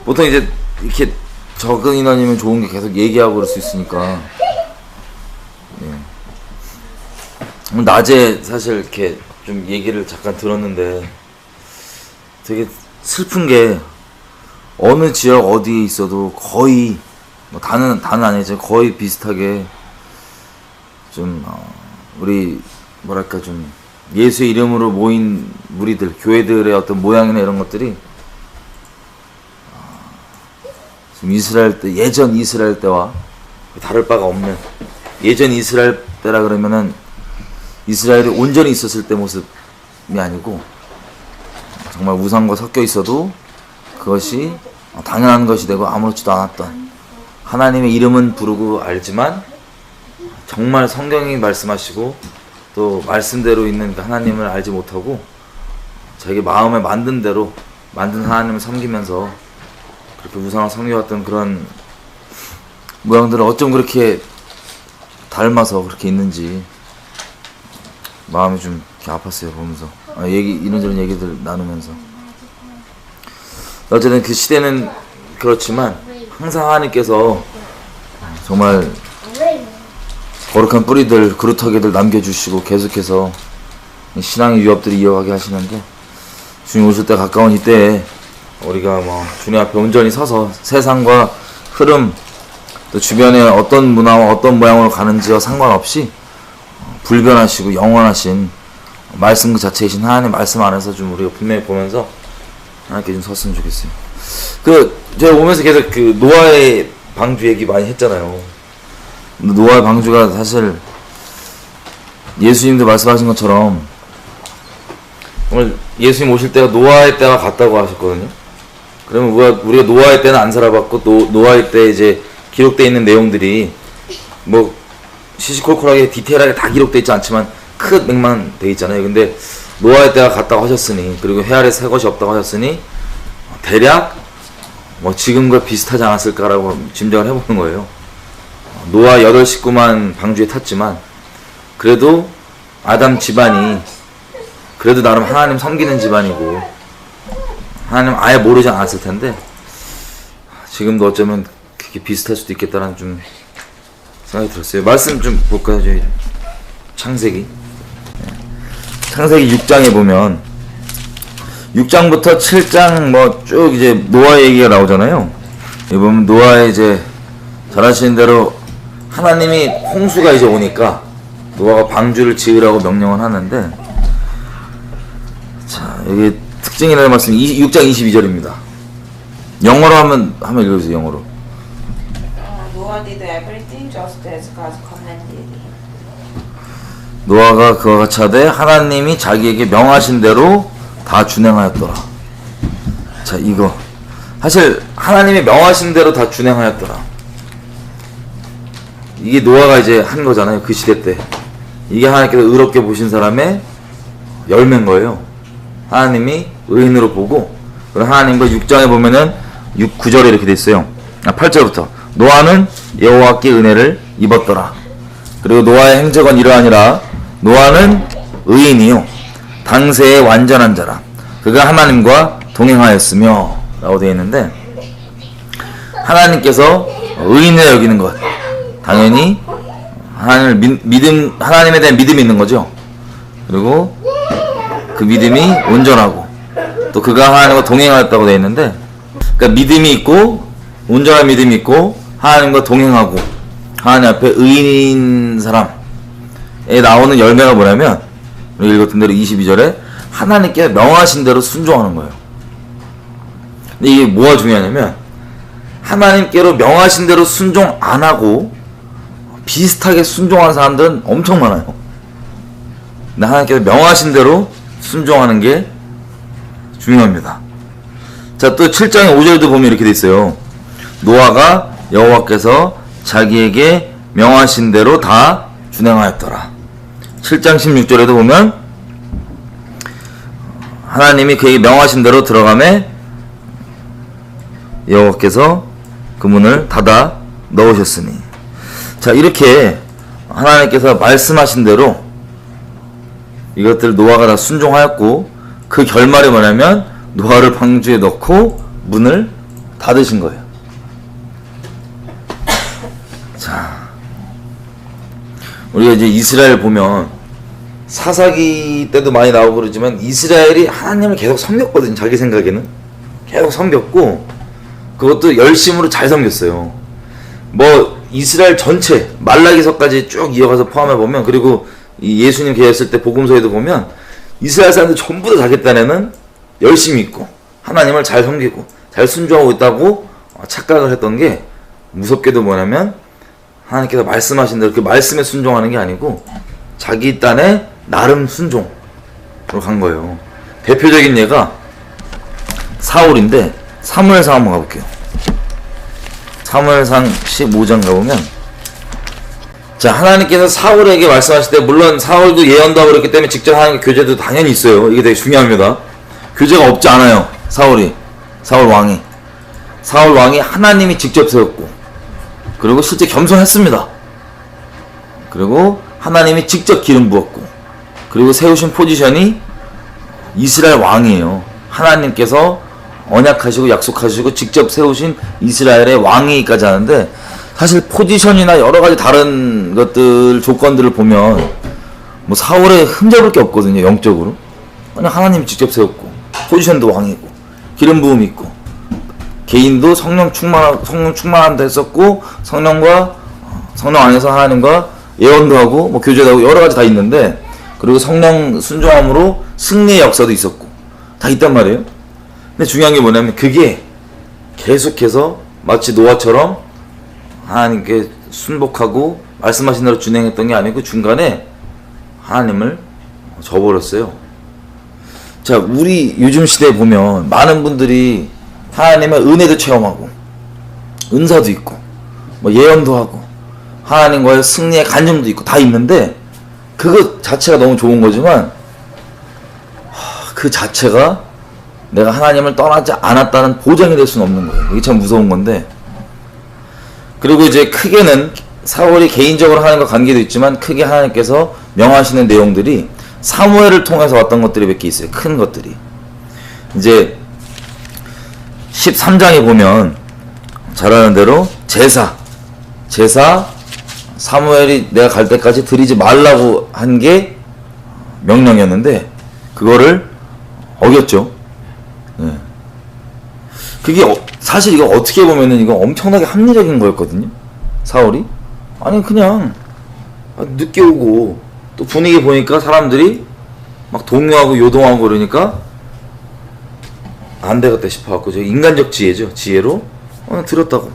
보통 이제 이렇게 적은 인원이면 좋은 게 계속 얘기하고 그럴 수 있으니까. 예. 낮에 사실 이렇게 좀 얘기를 잠깐 들었는데 되게 슬픈 게 어느 지역 어디에 있어도 거의 뭐 다는 아니지 거의 비슷하게 좀 우리 뭐랄까 좀 예수의 이름으로 모인 무리들 교회들의 어떤 모양이나 이런 것들이 지금 이스라엘 때 예전 이스라엘 때와 다를 바가 없는 예전 이스라엘 때라 그러면은 이스라엘이 온전히 있었을 때 모습이 아니고 정말 우상과 섞여 있어도 그것이 당연한 것이 되고 아무렇지도 않았던 하나님의 이름은 부르고 알지만 정말 성경이 말씀하시고 또 말씀대로 있는 그 하나님을 알지 못하고 자기 마음에 만든 대로 만든 하나님을 섬기면서 그렇게 우상을 섬겨왔던 그런 모양들을 어쩜 그렇게 닮아서 그렇게 있는지 마음이 좀 이렇게 아팠어요 보면서 이런저런 얘기들 나누면서. 어쨌든 그 시대는 그렇지만 항상 하나님께서 정말 거룩한 뿌리들 그루터기들 남겨주시고 계속해서 신앙의 유업들이 이어가게 하시는데 주님 오실 때 가까운 이때에 우리가 뭐 주님 앞에 온전히 서서 세상과 흐름 또 주변에 어떤 문화와 어떤 모양으로 가는지와 상관없이 불변하시고 영원하신 말씀 그 자체이신 하나님 말씀 안에서 좀 우리가 분명히 보면서 하나님께 좀 섰으면 좋겠어요. 제가 오면서 계속 그 노아의 방주 얘기 많이 했잖아요. 노아의 방주가 사실 예수님도 말씀하신 것처럼 오늘 예수님 오실 때가 노아의 때와 같다고 하셨거든요. 그러면 우리가 노아의 때는 안 살아봤고 노아의 때 이제 기록되어 있는 내용들이 뭐 시시콜콜하게 디테일하게 다 기록되어 있지 않지만 큰 맥만 되어 있잖아요. 근데 노아의 때가 같다고 하셨으니 그리고 해 아래 새 것이 없다고 하셨으니 대략 뭐 지금과 비슷하지 않았을까라고 짐작을 해보는 거예요. 노아 8식구만 방주에 탔지만 그래도 아담 집안이 그래도 나름 하나님 섬기는 집안이고 하나님 아예 모르지 않았을 텐데 지금도 어쩌면 그게 비슷할 수도 있겠다는 좀 생각이 들었어요. 말씀 좀 볼까요? 저희 창세기 6장에 보면 6장부터 7장 뭐 쭉 이제 노아 얘기가 나오잖아요. 여기 보면 노아의 이제 잘 아시는 대로 하나님이 홍수가 이제 오니까 노아가 방주를 지으라고 명령을 하는데 자 여기 특징이라는 말씀 6장 22절입니다. 영어로 한번 읽어주세요. 영어로. Noah did everything just as God commanded him. 노아가 그와 같이 하되 하나님이 자기에게 명하신 대로 다 준행하였더라. 자 이거 사실 하나님이 명하신 대로 다 준행하였더라. 이게 노아가 이제 한 거잖아요. 그 시대 때 이게 하나님께서 의롭게 보신 사람의 열매인 거예요. 하나님이 의인으로 보고 그리고 하나님과 6장에 보면은 9절에 이렇게 돼 있어요. 8절부터 노아는 여호와께 은혜를 입었더라. 그리고 노아의 행적은 이러하니라. 노아는 의인이요 당세의 완전한 자라. 그가 하나님과 동행하였으며 라고 되어 있는데 하나님께서 의인을 여기는 것 당연히 하나님에 대한 믿음이 있는 거죠. 그리고 그 믿음이 온전하고 또 그가 하나님과 동행하였다고 되어 있는데 그러니까 믿음이 있고 온전한 믿음이 있고 하나님과 동행하고 하나님 앞에 의인인 사람에 나오는 열매가 뭐냐면 우리 읽었던 대로 22절에 하나님께 명하신 대로 순종하는 거예요. 근데 이게 뭐가 중요하냐면 하나님께로 명하신 대로 순종 안 하고 비슷하게 순종하는 사람들은 엄청 많아요. 근데 하나님께서 명하신 대로 순종하는 게 중요합니다. 자, 또 7장의 5절도 보면 이렇게 돼 있어요. 노아가 여호와께서 자기에게 명하신 대로 다 준행하였더라. 7장 16절에도 보면 하나님이 그에게 명하신 대로 들어가매 여호와께서 그 문을 닫아 넣으셨으니. 자, 이렇게 하나님께서 말씀하신 대로 이것들 노아가 다 순종하였고 그 결말이 뭐냐면 노아를 방주에 넣고 문을 닫으신 거예요. 자, 우리가 이제 이스라엘 보면 사사기 때도 많이 나오고 그러지만 이스라엘이 하나님을 계속 섬겼거든요. 자기 생각에는 계속 섬겼고 그것도 열심으로 잘 섬겼어요. 뭐 이스라엘 전체 말라기서까지 쭉 이어가서 포함해 보면, 그리고 이 예수님 계셨을 때 복음서에도 보면 이스라엘 사람들 전부 다 자기 딴에는 열심히 있고 하나님을 잘 섬기고 잘 순종하고 있다고 착각을 했던 게, 무섭게도 뭐냐면 하나님께서 말씀하신 대로 그 말씀에 순종하는 게 아니고 자기 딴에 나름 순종으로 간 거예요. 대표적인 예가 사울인데, 사무엘상 한번 가볼게요. 사무엘상 15장 가보면, 자, 하나님께서 사울에게 말씀하실 때, 물론 사울도 예언도 하고 그랬기 때문에 직접 하나님과 교제도 당연히 있어요. 이게 되게 중요합니다. 교제가 없지 않아요. 사울 왕이 하나님이 직접 세웠고, 그리고 실제 겸손했습니다. 그리고 하나님이 직접 기름 부었고, 그리고 세우신 포지션이 이스라엘 왕이에요. 하나님께서 언약하시고 약속하시고 직접 세우신 이스라엘의 왕이기까지 하는데, 사실 포지션이나 여러가지 다른 것들 조건들을 보면 뭐 사울에 흠잡을 게 없거든요. 영적으로 그냥 하나님이 직접 세웠고, 포지션도 왕이고, 기름 부음이 있고, 개인도 성령 충만한 데 했었고, 성령 안에서 하나님과 예언도 하고 뭐 교제도 하고 여러가지 다 있는데, 그리고 성령 순종함으로 승리의 역사도 있었고 다 있단 말이에요. 근데 중요한 게 뭐냐면, 그게 계속해서 마치 노아처럼 하나님께 순복하고 말씀하신 대로 준행했던 게 아니고 중간에 하나님을 저버렸어요. 자, 우리 요즘 시대에 보면 많은 분들이 하나님의 은혜도 체험하고 은사도 있고 뭐 예언도 하고 하나님과의 승리의 간증도 있고 다 있는데, 그것 자체가 너무 좋은 거지만 그 자체가 내가 하나님을 떠나지 않았다는 보장이 될 수는 없는 거예요. 이게 참 무서운 건데, 그리고 이제 크게는 사울이 개인적으로 하나님과 관계도 있지만 크게 하나님께서 명하시는 내용들이 사무엘을 통해서 왔던 것들이 몇 개 있어요. 큰 것들이. 이제 13장에 보면 잘 아는 대로 제사 사무엘이 내가 갈 때까지 드리지 말라고 한 게 명령이었는데 그거를 어겼죠. 네. 그게 사실 이거 어떻게 보면은 이거 엄청나게 합리적인 거였거든요. 사울이 아니 그냥 늦게 오고 또 분위기 보니까 사람들이 막 동요하고 요동하고 그러니까 안 되겠다 싶어갖고, 저 인간적 지혜로 들었다고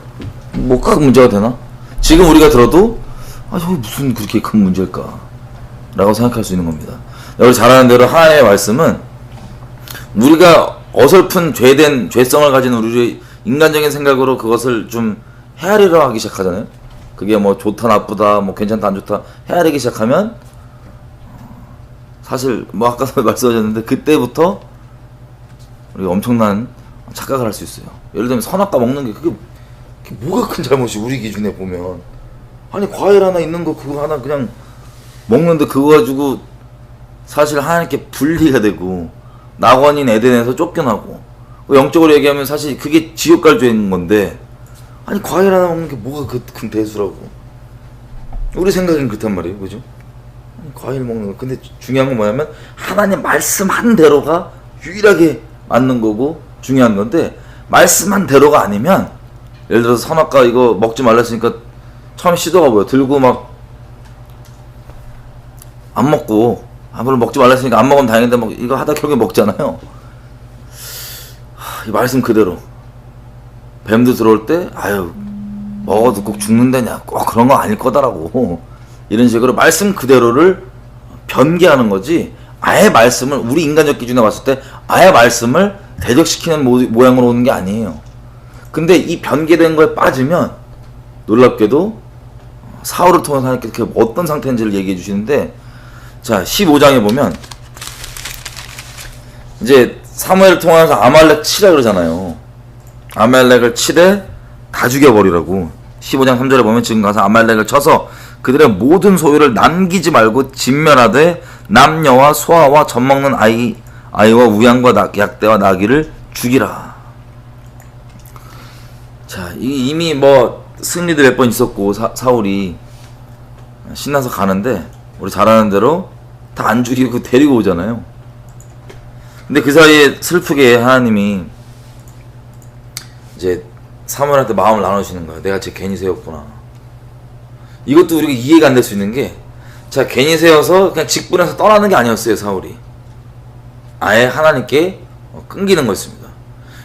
뭐 큰 문제가 되나? 지금 우리가 들어도 저게 무슨 그렇게 큰 문제일까 라고 생각할 수 있는 겁니다. 여러분 잘 아는 대로 하나님의 말씀은 우리가 어설픈 죄성을 가진 우리의 인간적인 생각으로 그것을 좀 헤아리려 하기 시작하잖아요. 그게 뭐 좋다 나쁘다 뭐 괜찮다 안 좋다 헤아리기 시작하면 사실 뭐 아까도 말씀하셨는데 그때부터 우리가 엄청난 착각을 할 수 있어요. 예를 들면 선악과 먹는 게 그게 뭐가 큰 잘못이 우리 기준에 보면, 아니 과일 하나 있는 거 그거 하나 그냥 먹는데 그거 가지고 사실 하나님께 분리가 되고 낙원인 에덴에서 쫓겨나고, 영적으로 얘기하면 사실 그게 지옥 갈 죄인 건데, 아니 과일 하나 먹는 게 뭐가 그 큰 대수라고 우리 생각엔 그렇단 말이에요. 그죠? 과일 먹는 거. 근데 중요한 건 뭐냐면 하나님 말씀한 대로가 유일하게 맞는 거고 중요한 건데, 말씀한 대로가 아니면 예를 들어서 선악과 이거 먹지 말라 했으니까 처음 시도가 뭐야? 들고 막 안 먹고, 물론 먹지 말라 했으니까 안 먹으면 다행인데 뭐 이거 하다 결국에 먹잖아요. 이 말씀 그대로 뱀도 들어올 때 먹어도 꼭 죽는다냐, 꼭 그런 거 아닐 거다라고 이런 식으로 말씀 그대로를 변개하는 거지, 아예 말씀을 우리 인간적 기준에 봤을 때 아예 말씀을 대적시키는 모양으로 오는 게 아니에요. 근데 이 변개된 거에 빠지면 놀랍게도 사울을 통해서 하나님께서 어떤 상태인지를 얘기해 주시는데, 자 15장에 보면 이제 사무엘을 통해서 아말렉 치라 그러잖아요. 아말렉을 치되 다 죽여버리라고. 15장 3절에 보면 지금 가서 아말렉을 쳐서 그들의 모든 소유를 남기지 말고 진멸하되 남녀와 소아와 젖먹는 아이와 우양과 약대와 나귀를 죽이라. 자, 이미 뭐 승리도 몇 번 있었고 사울이 신나서 가는데 우리 잘하는 대로 다 안 죽이고 데리고 오잖아요. 근데 그 사이에 슬프게 하나님이 이제 사무엘한테 마음을 나눠주시는 거예요. 내가 쟤 괜히 세웠구나. 이것도 우리가 이해가 안 될 수 있는 게, 자, 괜히 세워서 그냥 직분에서 떠나는 게 아니었어요. 사울이 아예 하나님께 끊기는 거였습니다.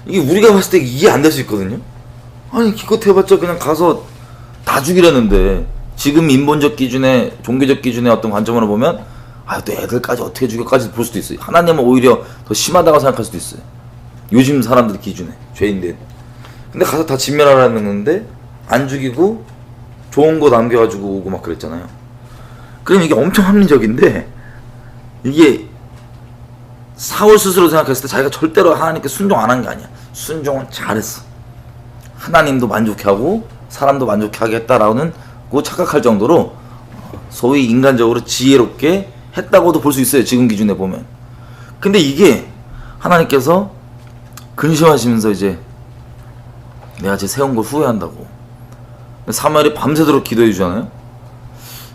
이게 우리가 봤을 때 이해 안 될 수 있거든요. 아니 기껏 해봤자 그냥 가서 다 죽이려는데, 지금 인본적 기준에, 종교적 기준의 어떤 관점으로 보면 또 애들까지 어떻게 죽여까지 볼 수도 있어요. 하나님은 오히려 더 심하다고 생각할 수도 있어요. 요즘 사람들 기준에 죄인들. 근데 가서 다 진멸하라는 건데 안 죽이고 좋은 거 남겨가지고 오고 막 그랬잖아요. 그럼 이게 엄청 합리적인데, 이게 사울 스스로 생각했을 때 자기가 절대로 하나님께 순종 안 한 게 아니야. 순종은 잘했어. 하나님도 만족하고 사람도 만족하게 했다라는 고 착각할 정도로 소위 인간적으로 지혜롭게 했다고도 볼 수 있어요. 지금 기준에 보면. 근데 이게 하나님께서 근심하시면서 이제 내가 쟤 세운 걸 후회한다고 사무엘이 밤새도록 기도해 주잖아요.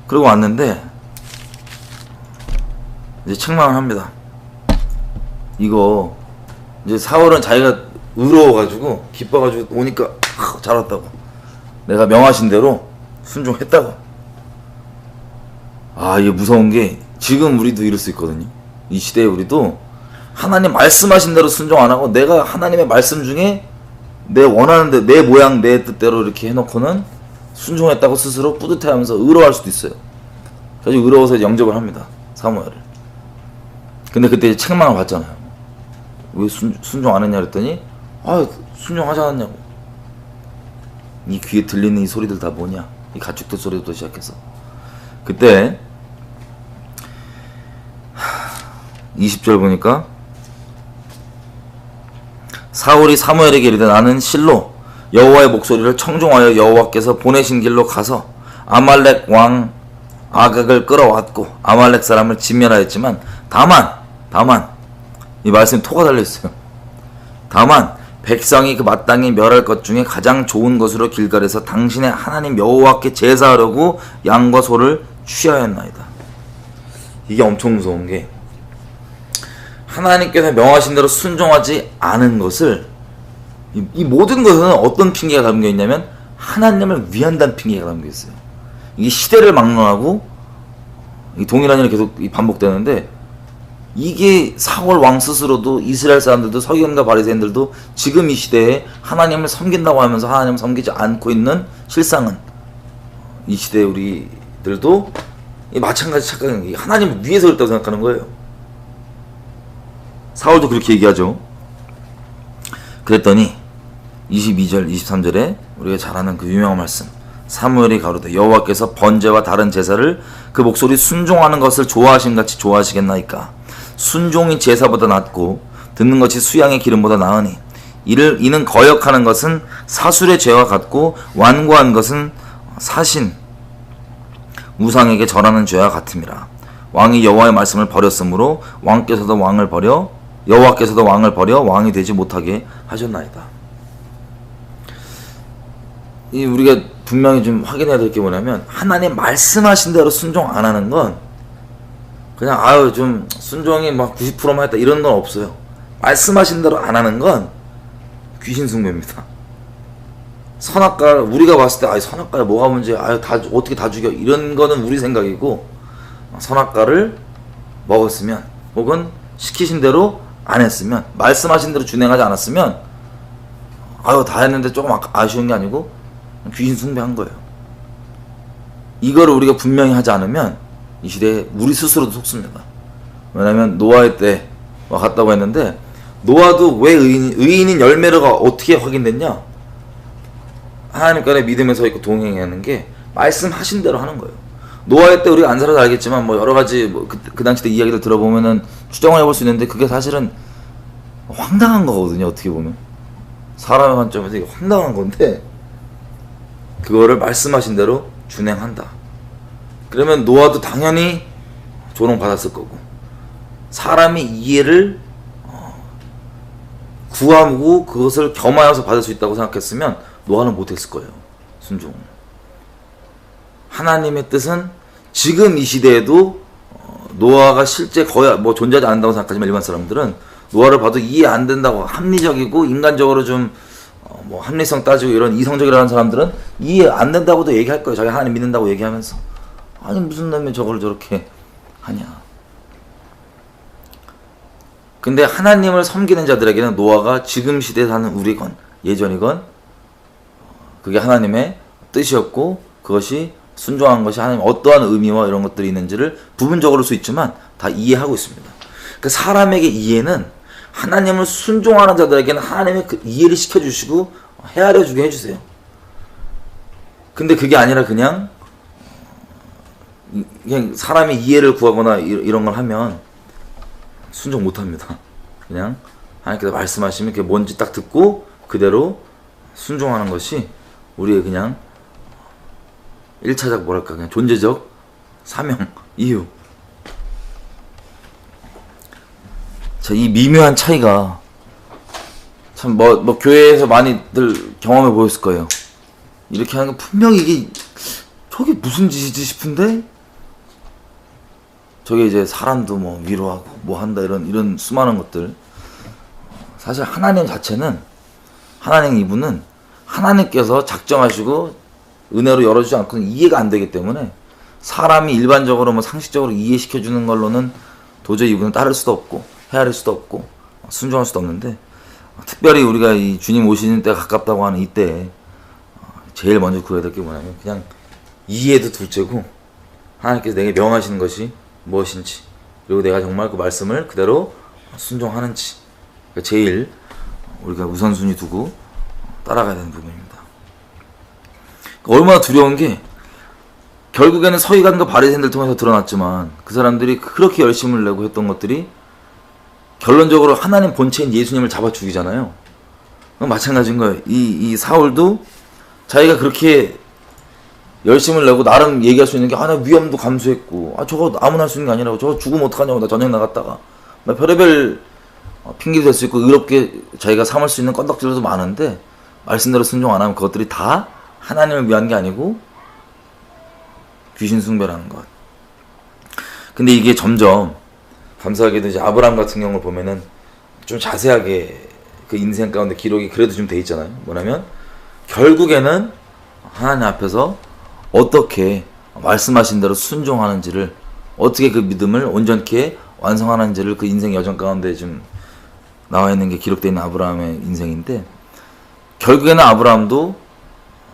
그러고 왔는데 이제 책망을 합니다. 이거 이제 사울은 자기가 의로워가지고 기뻐가지고 오니까 잘 왔다고, 내가 명하신 대로 순종했다고. 이게 무서운 게 지금 우리도 이럴 수 있거든요. 이 시대에 우리도 하나님 말씀하신 대로 순종 안 하고 내가 하나님의 말씀 중에 내 원하는 데, 내 모양 내 뜻대로 이렇게 해놓고는 순종했다고 스스로 뿌듯해하면서 의로워할 수도 있어요. 그래서 의로워서 영접을 합니다. 사무엘을. 근데 그때 책망을 받잖아요. 왜 순종 안 했냐 그랬더니 순종하지 않았냐고. 이 귀에 들리는 이 소리들 다 뭐냐, 이 가축들 소리부터 시작해서. 그때 20절 보니까 사울이 사무엘에게 이르되 나는 실로 여호와의 목소리를 청종하여 여호와께서 보내신 길로 가서 아말렉 왕 아각을 끌어왔고 아말렉 사람을 진멸하였지만 다만 이 말씀에 토가 달려있어요. 다만 백성이 그 마땅히 멸할 것 중에 가장 좋은 것으로 길갈에서 당신의 하나님 여호와께 제사하려고 양과 소를 취하였나이다. 이게 엄청 무서운 게, 하나님께서 명하신 대로 순종하지 않은 것을, 이 모든 것은 어떤 핑계가 담겨 있냐면 하나님을 위한다는 핑계가 담겨 있어요. 이게 시대를 막론하고 이 동일한 일이 계속 반복되는데, 이게 사울 왕 스스로도 이스라엘 사람들도 서기관과 바리새인들도 지금 이 시대에 하나님을 섬긴다고 하면서 하나님을 섬기지 않고 있는 실상은, 이 시대에 우리들도 마찬가지 착각인 게 하나님을 위해서 그랬다고 생각하는 거예요. 사울도 그렇게 얘기하죠. 그랬더니 22절 23절에 우리가 잘 아는 그 유명한 말씀, 사무엘이 가로되 여호와께서 번제와 다른 제사를 그 목소리 순종하는 것을 좋아하심같이 좋아하시겠나이까. 순종이 제사보다 낫고 듣는 것이 수양의 기름보다 나으니 이는 거역하는 것은 사술의 죄와 같고 완고한 것은 사신 우상에게 절하는 죄와 같음이라. 왕이 여호와의 말씀을 버렸으므로 여호와께서도 왕을 버려 왕이 되지 못하게 하셨나이다. 우리가 분명히 좀 확인해야 될 게 뭐냐면, 하나님 말씀하신 대로 순종 안 하는 건 그냥 좀 순종이 막 90%만 했다 이런 건 없어요. 말씀하신 대로 안 하는 건 귀신 숭배입니다. 선악과, 우리가 봤을 때 선악과에 뭐가 문제야, 다 어떻게 다 죽여, 이런 거는 우리 생각이고, 선악과를 먹었으면 혹은 시키신 대로 안 했으면, 말씀하신 대로 준행하지 않았으면 다 했는데 조금 아쉬운 게 아니고 귀신 숭배한 거예요. 이거를 우리가 분명히 하지 않으면 이 시대에 우리 스스로도 속습니다. 왜냐면 노아의 때와 같다고 했는데, 노아도 왜 의인인 열매가 어떻게 확인됐냐? 하나님과의 믿음에 서 있고 동행하는 게 말씀하신 대로 하는 거예요. 노아의 때 우리가 안 살아서 알겠지만 뭐 여러 가지 그 당시 때 이야기들 들어보면은 추정을 해볼 수 있는데, 그게 사실은 황당한 거거든요. 어떻게 보면 사람의 관점에서 이게 황당한 건데, 그거를 말씀하신 대로 준행한다. 그러면 노아도 당연히 조롱받았을 거고, 사람이 이해를 구하고 그것을 겸하여서 받을 수 있다고 생각했으면 노아는 못했을 거예요. 순종. 하나님의 뜻은 지금 이 시대에도 노아가 실제 거의 뭐 존재하지 않는다고 생각하지만 일반 사람들은 노아를 봐도 이해 안 된다고, 합리적이고 인간적으로 좀 뭐 합리성 따지고 이런 이성적이라는 사람들은 이해 안 된다고도 얘기할 거예요. 자기 하나님 믿는다고 얘기하면서. 아니 무슨 놈이 저걸 저렇게 하냐. 근데 하나님을 섬기는 자들에게는 노아가 지금 시대에 사는 우리건 예전이건 그게 하나님의 뜻이었고 그것이 순종한 것이 하나님 어떠한 의미와 이런 것들이 있는지를 부분적으로 수 있지만 다 이해하고 있습니다. 그 사람에게 이해는 하나님을 순종하는 자들에게는 하나님의 그 이해를 시켜주시고 헤아려주게 해주세요. 근데 그게 아니라 그냥 사람이 이해를 구하거나 이런 걸 하면 순종 못합니다. 그냥 하나님께서 말씀하시면 그게 뭔지 딱 듣고 그대로 순종하는 것이 우리의 그냥 1차적 뭐랄까 그냥 존재적 사명, 이유. 자, 이 미묘한 차이가 참 뭐 교회에서 많이들 경험해 보였을 거예요. 이렇게 하는 거 분명히 이게 저게 무슨 짓이지 싶은데 저게 이제 사람도 뭐 위로하고 뭐 한다 이런 수많은 것들. 사실 하나님 자체는 하나님 이분은 하나님께서 작정하시고 은혜로 열어주지 않고는 이해가 안 되기 때문에 사람이 일반적으로 뭐 상식적으로 이해시켜 주는 걸로는 도저히 이분은 따를 수도 없고 헤아릴 수도 없고 순종할 수도 없는데 특별히 우리가 이 주님 오시는 때가 가깝다고 하는 이때 제일 먼저 구해야 될 게 뭐냐면 그냥 이해도 둘째고 하나님께서 내게 명하시는 것이 무엇인지 그리고 내가 정말 그 말씀을 그대로 순종하는지 제일 우리가 우선순위 두고 따라가야 되는 부분입니다. 얼마나 두려운 게 결국에는 서기관과 바리새인들 통해서 드러났지만 그 사람들이 그렇게 열심을 내고 했던 것들이 결론적으로 하나님 본체인 예수님을 잡아 죽이잖아요. 마찬가지인 거예요. 이 사울도 자기가 그렇게 열심을 내고 나름 얘기할 수 있는 게 나 위험도 감수했고 저거 아무나 할 수 있는 게 아니라고 저거 죽으면 어떡하냐고 나 전쟁 나갔다가 별의별 핑계도 될 수 있고 의롭게 자기가 삼을 수 있는 건덕질도 많은데 말씀대로 순종 안 하면 그것들이 다 하나님을 위한 게 아니고 귀신 숭배라는 것. 근데 이게 점점 감사하게도 이제 아브라함 같은 경우를 보면은 좀 자세하게 그 인생 가운데 기록이 그래도 좀 돼 있잖아요. 뭐냐면 결국에는 하나님 앞에서 어떻게 말씀하신 대로 순종하는지를 어떻게 그 믿음을 온전케 완성하는지를 그 인생 여정 가운데 좀 나와 있는 게 기록되어 있는 아브라함의 인생인데 결국에는 아브라함도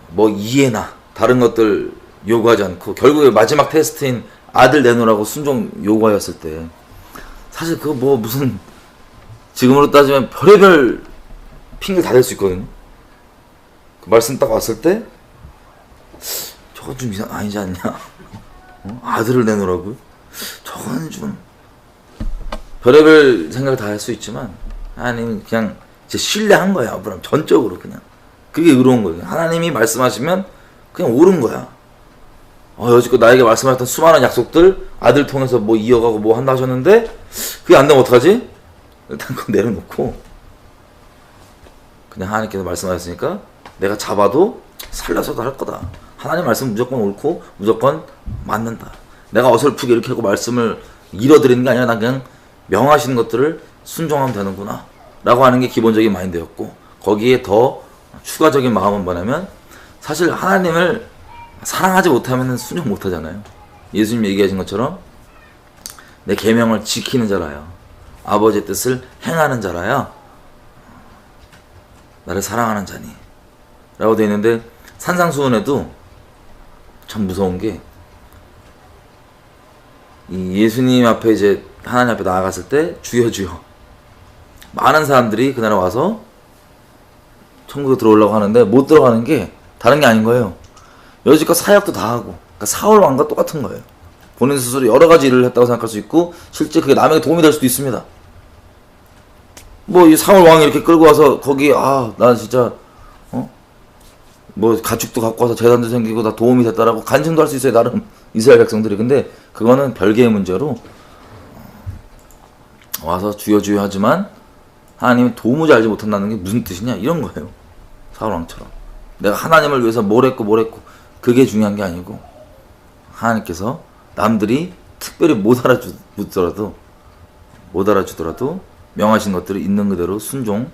뭐 이해나 다른 것들 요구하지 않고 결국에 마지막 테스트인 아들 내놓으라고 순종 요구하였을 때 사실 그거 뭐 무슨 지금으로 따지면 별의별 핑계 다 될 수 있거든요. 그 말씀 딱 왔을 때 저건 좀 이상 아니지 않냐? 아들을 내놓으라고? 저건 좀 별의별 생각을 다 할 수 있지만 하나님은 그냥 제 신뢰한 거야. 아브라함 전적으로 그냥 그게 의로운 거예요. 하나님이 말씀하시면 그냥 옳은 거야. 여지껏 나에게 말씀하셨던 수많은 약속들 아들 통해서 뭐 이어가고 뭐 한다 하셨는데 그게 안 되면 어떡하지? 일단 그거 내려놓고 그냥 하나님께서 말씀하셨으니까 내가 잡아도 살려서도 할 거다. 하나님 말씀은 무조건 옳고 무조건 맞는다. 내가 어설프게 이렇게 하고 말씀을 잃어드리는 게 아니라 난 그냥 명하시는 것들을 순종하면 되는구나 라고 하는 게 기본적인 마인드였고 거기에 더 추가적인 마음은 뭐냐면 사실 하나님을 사랑하지 못하면 순종 못하잖아요. 예수님 얘기하신 것처럼 내 계명을 지키는 자라야 아버지의 뜻을 행하는 자라야 나를 사랑하는 자니 라고 되어 있는데 산상수훈에도 참 무서운 게 이 예수님 앞에 이제 하나님 앞에 나아갔을 때 주여 주여 많은 사람들이 그날에 와서 천국에 들어오려고 하는데 못 들어가는 게 다른 게 아닌 거예요. 여지껏 사역도 다 하고 그러니까 사울 왕과 똑같은 거예요. 본인 스스로 여러 가지 일을 했다고 생각할 수 있고 실제 그게 남에게 도움이 될 수도 있습니다. 뭐 이 사울 왕이 이렇게 끌고 와서 거기 나 진짜 뭐 가축도 갖고 와서 재단도 생기고 나 도움이 됐다라고 간증도 할 수 있어요. 나름 이스라엘 백성들이. 근데 그거는 별개의 문제로 와서 주여 주여 하지만 하나님은 도무지 알지 못한다는 게 무슨 뜻이냐 이런 거예요. 사울 왕처럼 내가 하나님을 위해서 뭘 했고 그게 중요한 게 아니고 하나님께서 남들이 특별히 못 알아주더라도 명하신 것들을 있는 그대로 순종하느냐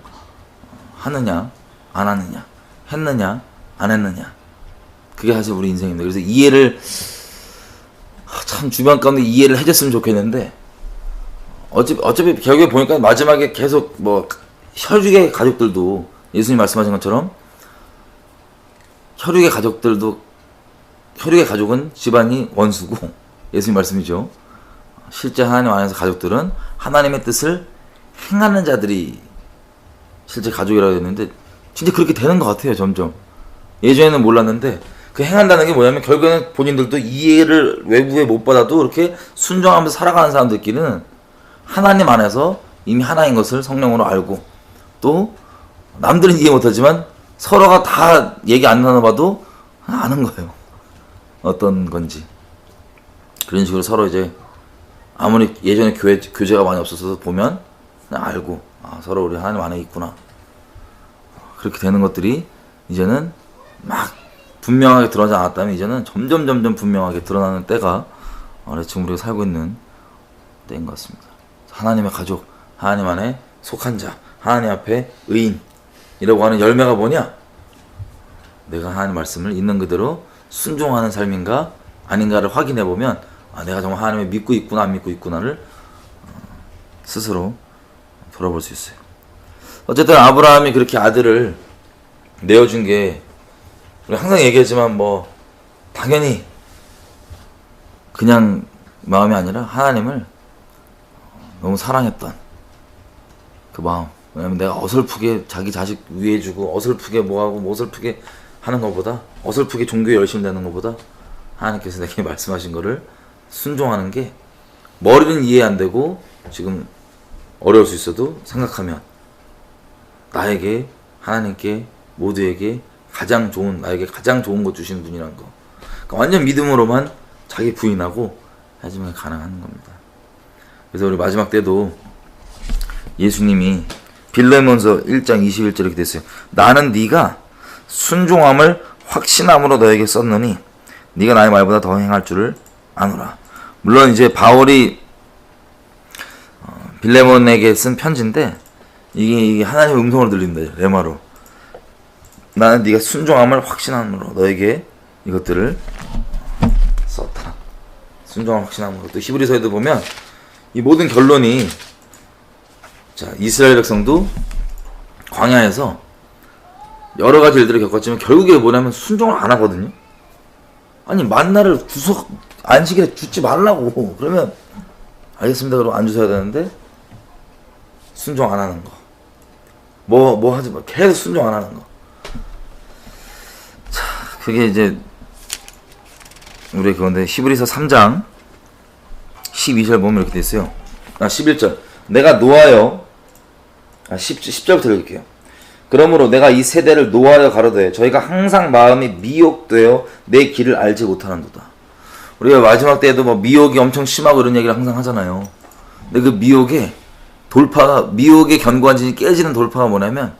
안 하느냐, 했느냐 안 했느냐, 그게 사실 우리 인생입니다. 그래서 이해를 참 주변 가운데 이해를 해줬으면 좋겠는데 어차피 결국에 보니까 마지막에 계속 뭐 혈육의 가족들도 예수님 말씀하신 것처럼 혈육의 가족은 집안이 원수고 예수님 말씀이죠. 실제 하나님 안에서 가족들은 하나님의 뜻을 행하는 자들이 실제 가족이라고 했는데 진짜 그렇게 되는 것 같아요. 점점 예전에는 몰랐는데 그 행한다는 게 뭐냐면 결국에는 본인들도 이해를 외부에 못 받아도 이렇게 순종하면서 살아가는 사람들끼리는 하나님 안에서 이미 하나인 것을 성령으로 알고 또 남들은 이해 못하지만 서로가 다 얘기 안 나눠봐도 아는 거예요. 어떤 건지. 그런 식으로 서로 이제 아무리 예전에 교제가 많이 없었어도 보면 그냥 알고 서로 우리 하나님 안에 있구나. 그렇게 되는 것들이 이제는 막 분명하게 드러나지 않았다면 이제는 점점 분명하게 드러나는 때가 지금 우리가 살고 있는 때인 것 같습니다. 하나님의 가족, 하나님 안에 속한 자, 하나님 앞에 의인이라고 하는 열매가 뭐냐? 내가 하나님 말씀을 있는 그대로 순종하는 삶인가 아닌가를 확인해 보면 내가 정말 하나님을 믿고 있구나 안 믿고 있구나를 스스로 돌아볼 수 있어요. 어쨌든 아브라함이 그렇게 아들을 내어준 게 우리 항상 얘기하지만 뭐 당연히 그냥 마음이 아니라 하나님을 너무 사랑했던 그 마음. 왜냐면 내가 어설프게 자기 자식 위해주고 어설프게 뭐하고 어설프게 하는 것보다 어설프게 종교에 열심히 되는 것보다 하나님께서 내게 말씀하신 거를 순종하는 게 머리는 이해 안 되고 지금 어려울 수 있어도 생각하면 나에게 하나님께 모두에게 나에게 가장 좋은 것 주시는 분이란 거. 그러니까 완전 믿음으로만 자기 부인하고 하지만 가능한 겁니다. 그래서 우리 마지막 때도 예수님이 빌레몬서 1장 21절에 이렇게 됐어요. 나는 네가 순종함을 확신함으로 너에게 썼느니 네가 나의 말보다 더 행할 줄을 아노라. 물론 이제 바울이 빌레몬에게 쓴 편지인데 이게 하나님의 음성으로 들린다. 레마로. 나는 네가 순종함을 확신함으로 너에게 이것들을 썼다. 순종함을 확신함으로. 또 히브리서에도 보면 이 모든 결론이 이스라엘 백성도 광야에서 여러 가지 일들을 겪었지만 결국에 뭐냐면 순종을 안 하거든요. 아니 만나를 안식일에 주지 말라고 그러면 알겠습니다 그러고 안 주셔야 되는데 순종 안 하는 거. 뭐 하지 마. 계속 순종 안 하는 거. 자, 그게 이제 우리 그건데 히브리서 3장 12절 보면 이렇게 돼 있어요. 11절. 내가 노하여 10절부터 읽을게요. 그러므로 내가 이 세대를 노하여 가로되 저희가 항상 마음이 미혹되어 내 길을 알지 못하는도다. 우리가 마지막 때에도 뭐 미혹이 엄청 심하고 이런 얘기를 항상 하잖아요. 근데 그 미혹의 견고한 진이 깨지는 돌파가 뭐냐면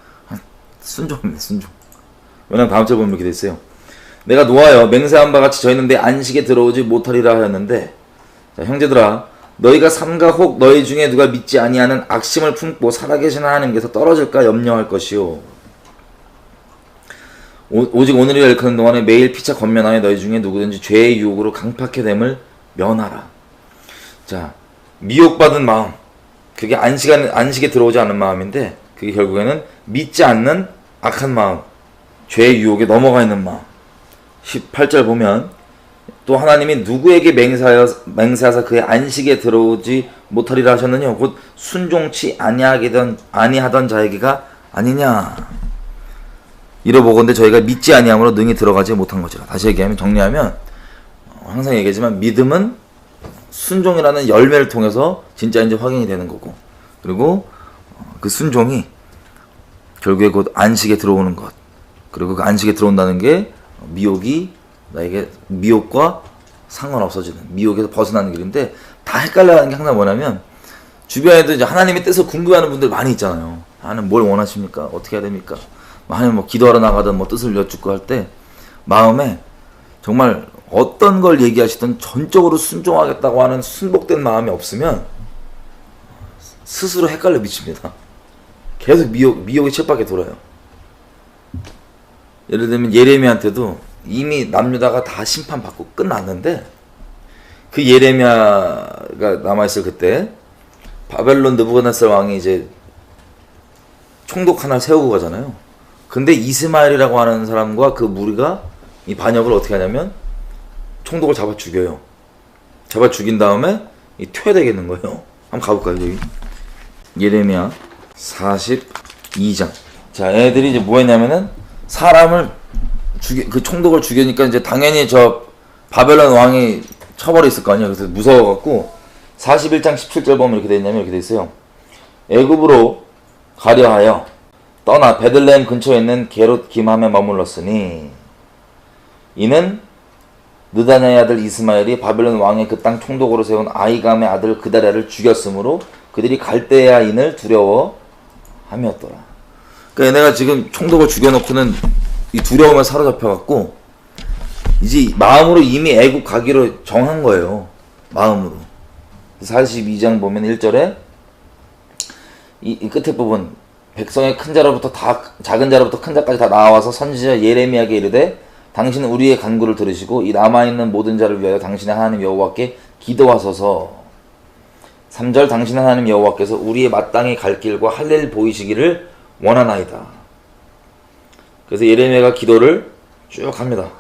순종입니다. 순종. 왜냐면 다음 절 보면 이렇게 됐어요. 내가 노하여 맹세한 바 같이 저희는 내 안식에 들어오지 못하리라 하였는데 자, 형제들아 너희가 삼가 혹 너희 중에 누가 믿지 아니하는 악심을 품고 살아계신 하나님께서 떨어질까 염려할 것이요. 오직 오늘이라 일컫는 동안에 매일 피차 권면하여 너희 중에 누구든지 죄의 유혹으로 강팍해 됨을 면하라. 자, 미혹받은 마음, 그게 안식에 들어오지 않는 마음인데 그게 결국에는 믿지 않는 악한 마음, 죄의 유혹에 넘어가 있는 마음. 18절 보면 또 하나님이 누구에게 맹세하사 그의 안식에 들어오지 못하리라 하셨느냐 곧 순종치 아니하던 자에게가 아니냐. 이러보건대 저희가 믿지 아니함으로 능히 들어가지 못한 것이라. 다시 얘기하면 정리하면 항상 얘기하지만 믿음은 순종이라는 열매를 통해서 진짜인지 확인이 되는 거고 그리고 그 순종이 결국에 곧 안식에 들어오는 것 그리고 그 안식에 들어온다는 게 미혹이 나에게 미혹과 상관없어지는 미혹에서 벗어나는 길인데 다 헷갈려하는 게 항상 뭐냐면 주변에도 이제 하나님의 뜻을 궁금해하는 분들 많이 있잖아요. 하나님 뭘 원하십니까? 어떻게 해야 됩니까? 아니면 뭐 기도하러 나가든 뭐 뜻을 여쭙고 할 때 마음에 정말 어떤 걸 얘기하시든 전적으로 순종하겠다고 하는 순복된 마음이 없으면 스스로 헷갈려 미칩니다. 계속 미혹이 쳇바퀴 돌아요. 예를 들면 예레미야한테도 이미 남유다가 다 심판받고 끝났는데 그 예레미야가 남아있을 그때 바벨론 느부갓네살 왕이 이제 총독 하나 세우고 가잖아요. 근데 이스마엘이라고 하는 사람과 그 무리가 이 반역을 어떻게 하냐면 총독을 잡아 죽여요. 잡아 죽인 다음에 퇴되겠는 거예요. 한번 가볼까요, 여기? 예레미야 42장. 자, 애들이 이제 뭐 했냐면은 사람을 그 총독을 죽이니까 이제 당연히 저 바벨론 왕이 처벌이 있을 거 아니에요. 그래서 무서워갖고 41장 17절 보면 이렇게 돼 있냐면 이렇게 돼 있어요. 애굽으로 가려 하여 떠나 베들레헴 근처에 있는 게롯 기맘에 머물렀으니 이는 느다냐의 아들 이스마엘이 바벨론 왕의 그 땅 총독으로 세운 아이감의 아들 그다랴를 죽였으므로 그들이 갈대아인을 두려워함이었더라. 그러니까 얘네가 지금 총독을 죽여놓고는 이 두려움에 사로잡혀갖고 이제 마음으로 이미 애국 가기로 정한 거예요. 마음으로. 42장 보면 1절에 이 끝에 부분 백성의 큰 자로부터 다 작은 자로부터 큰 자까지 다 나와서 선지자 예레미야에게 이르되 당신은 우리의 간구를 들으시고 이 남아있는 모든 자를 위하여 당신의 하나님 여호와께 기도하소서. 3절 당신의 하나님 여호와께서 우리의 마땅히 갈 길과 할 일 보이시기를 원하나이다. 그래서 예레미야가 기도를 쭉 합니다.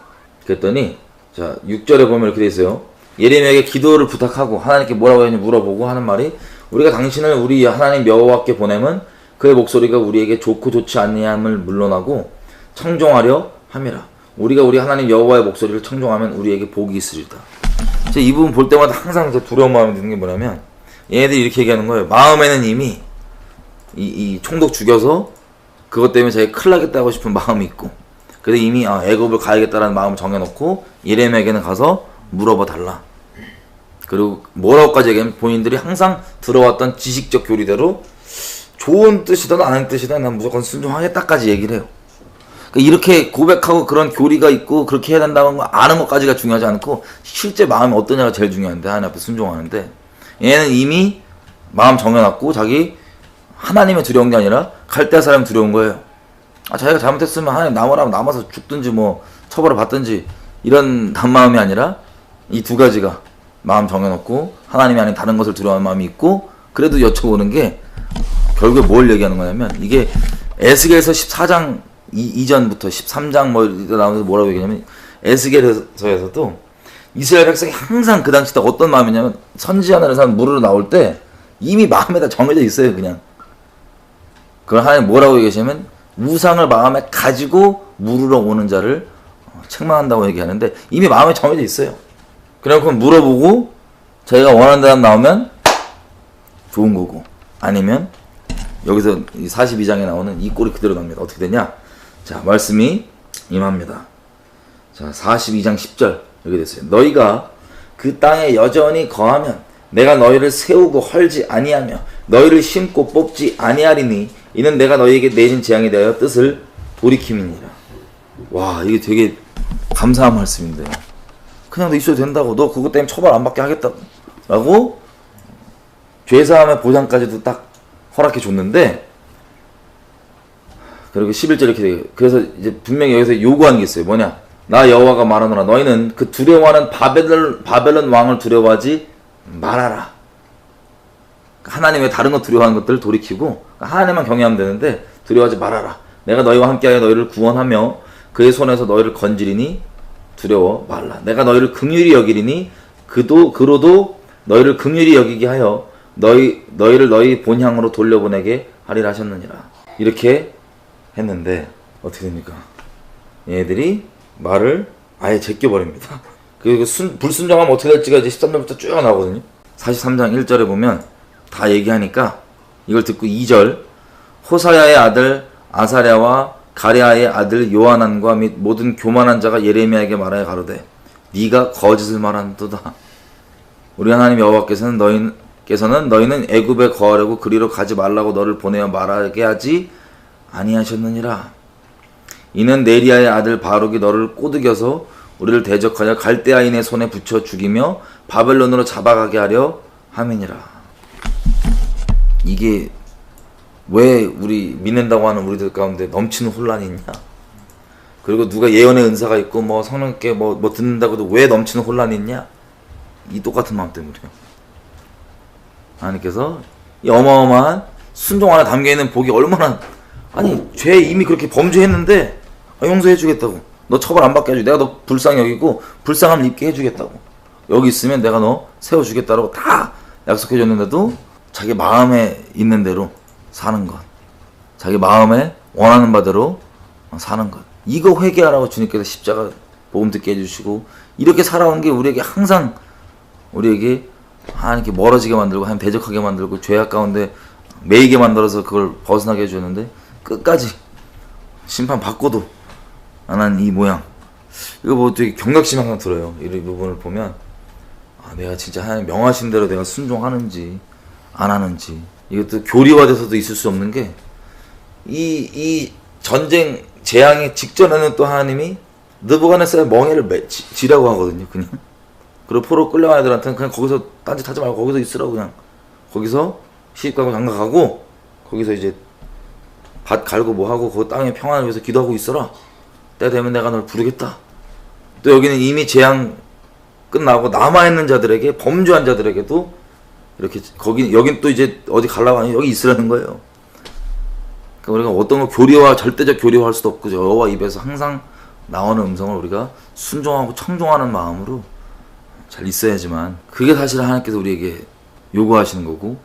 그랬더니 자 6절에 보면 이렇게 돼 있어요. 예레미야에게 기도를 부탁하고 하나님께 뭐라고 했는지 물어보고 하는 말이 우리가 당신을 우리 하나님 여호와께 보내면 그의 목소리가 우리에게 좋고 좋지 아니함을 물론하고 청종하려 함이라. 우리가 우리 하나님 여호와의 목소리를 청종하면 우리에게 복이 있으리다. 제가 이 부분 볼 때마다 항상 두려운 마음이 드는 게 뭐냐면 얘네들이 이렇게 얘기하는 거예요. 마음에는 이미 이 총독 죽여서 그것 때문에 자기 큰일 나겠다고 싶은 마음이 있고 그래서 이미 애굽을 가야겠다라는 마음을 정해놓고 예레미야에게는 가서 물어봐 달라. 그리고 뭐라고까지 얘기하면 본인들이 항상 들어왔던 지식적 교리대로 좋은 뜻이든 아닌 뜻이든 난 무조건 순종하겠다까지 얘기를 해요. 그러니까 이렇게 고백하고 그런 교리가 있고 그렇게 해야 된다는 거 아는 것까지가 중요하지 않고 실제 마음이 어떠냐가 제일 중요한데 하나님 앞에 순종하는데 얘는 이미 마음 정해놨고 자기 하나님의 두려운 게 아니라 갈대아 사람이 두려운 거예요. 자기가 잘못했으면 하나님 남아라면 남아서 죽든지 뭐 처벌을 받든지 이런 마음이 아니라 이 두 가지가 마음 정해놓고 하나님이 아닌 다른 것을 두려워하는 마음이 있고 그래도 여쭤보는 게 결국에 뭘 얘기하는 거냐면 이게 에스겔서 14장 이전부터 13장 뭐 나오면서 뭐라고 얘기하냐면 에스겔서에서도 이스라엘 백성이 항상 그 당시 때 어떤 마음이냐면 선지자라는 사람 물으러 나올 때 이미 마음에다 정해져 있어요. 그냥 그걸 하나님 뭐라고 얘기하시냐면 우상을 마음에 가지고 물으러 오는 자를 책망한다고 얘기하는데 이미 마음에 정해져 있어요. 그래놓고 물어보고 자기가 원하는 대답 나오면 좋은 거고 아니면 여기서 42장에 나오는 이 꼴이 그대로 납니다. 어떻게 되냐? 자, 말씀이 임합니다. 자, 42장 10절 이렇게 됐어요. 너희가 그 땅에 여전히 거하면 내가 너희를 세우고 헐지 아니하며 너희를 심고 뽑지 아니하리니 이는 내가 너희에게 내린 재앙에 대하여 뜻을 돌이킴이니라. 와, 이게 되게 감사한 말씀인데 그냥 너 있어도 된다고 너 그것 때문에 처벌 안 받게 하겠다고 라고 죄사함의 보장까지도 딱 허락해 줬는데 그리고 11절 이렇게 돼요. 그래서 이제 분명히 여기서 요구하는 게 있어요. 뭐냐? 나 여호와가 말하노라 너희는 그 두려워하는 바벨론 왕을 두려워하지 말아라. 하나님의 다른 것 두려워하는 것들을 돌이키고 하나님만 경외하면 되는데 두려워하지 말아라. 내가 너희와 함께하여 너희를 구원하며 그의 손에서 너희를 건지리니 두려워 말라. 내가 너희를 긍휼히 여기리니 그로도 너희를 긍휼히 여기게 하여 너희를 너희 본향으로 돌려보내게 하리라 하셨느니라. 이렇게 했는데 어떻게 됩니까? 얘들이 말을 아예 제껴버립니다. 그리고 불순종하면 어떻게 될지가 이제 13절부터 쭉 나오거든요. 43장 1절에 보면 다 얘기하니까 이걸 듣고 2절 호사야의 아들 아사랴와 가랴의 아들 요하난과 및 모든 교만한 자가 예레미야에게 말하여 가로되 네가 거짓을 말한도다. 우리 하나님 여호와께서는 너희는 애굽에 거하려고 그리로 가지 말라고 너를 보내어 말하게 하지 아니하셨느니라. 이는 네리아의 아들 바룩이 너를 꼬드겨서 우리를 대적하여 갈대아인의 손에 붙여 죽이며 바벨론으로 잡아가게 하려 함이니라. 이게 왜 우리 믿는다고 하는 우리들 가운데 넘치는 혼란이 있냐? 그리고 누가 예언의 은사가 있고 뭐 성령께 뭐 듣는다고 해도 왜 넘치는 혼란이 있냐? 이 똑같은 마음 때문이에요. 하나님께서 이 어마어마한 순종 안에 담겨있는 복이 얼마나, 아니 죄 이미 그렇게 범죄했는데 용서해 주겠다고, 너 처벌 안 받게 해주고, 내가 너 불쌍히 여기고 불쌍함을 입게 해주겠다고, 여기 있으면 내가 너 세워주겠다라고 다 약속해 줬는데도 자기 마음에 있는 대로 사는 것, 자기 마음에 원하는 바대로 사는 것, 이거 회개하라고 주님께서 십자가 복음 듣게 해주시고, 이렇게 살아온 게 우리에게 항상 우리에게 하나님께 멀어지게 만들고 하나님 대적하게 만들고 죄악 가운데 매이게 만들어서 그걸 벗어나게 해주는데, 끝까지 심판 받고도 안 한 이 모양, 이거 뭐 되게 경각심 항상 들어요. 이 부분을 보면 내가 진짜 하나님 명하신 대로 내가 순종하는지 안 하는지. 이것도 교리화돼서도 있을 수 없는 게, 이 전쟁 재앙의 직전에는 또 하나님이 느부갓네살의 멍에를 지라고 하거든요. 그냥 그리고 포로 끌려간 애들한테는 그냥 거기서 딴짓하지 말고 거기서 있으라고, 그냥 거기서 시집가고 장가가고 거기서 이제 밭 갈고 뭐하고 그 땅의 평안을 위해서 기도하고 있어라, 때 되면 내가 널 부르겠다. 또 여기는 이미 재앙 끝나고 남아있는 자들에게, 범죄한 자들에게도 이렇게 여긴 또 이제 어디 가려고 하니 여기 있으라는 거예요. 그러니까 우리가 어떤 거 교리화, 절대적 교리화할 수도 없고, 여호와 입에서 항상 나오는 음성을 우리가 순종하고 청종하는 마음으로 잘 있어야지만, 그게 사실 하나님께서 우리에게 요구하시는 거고,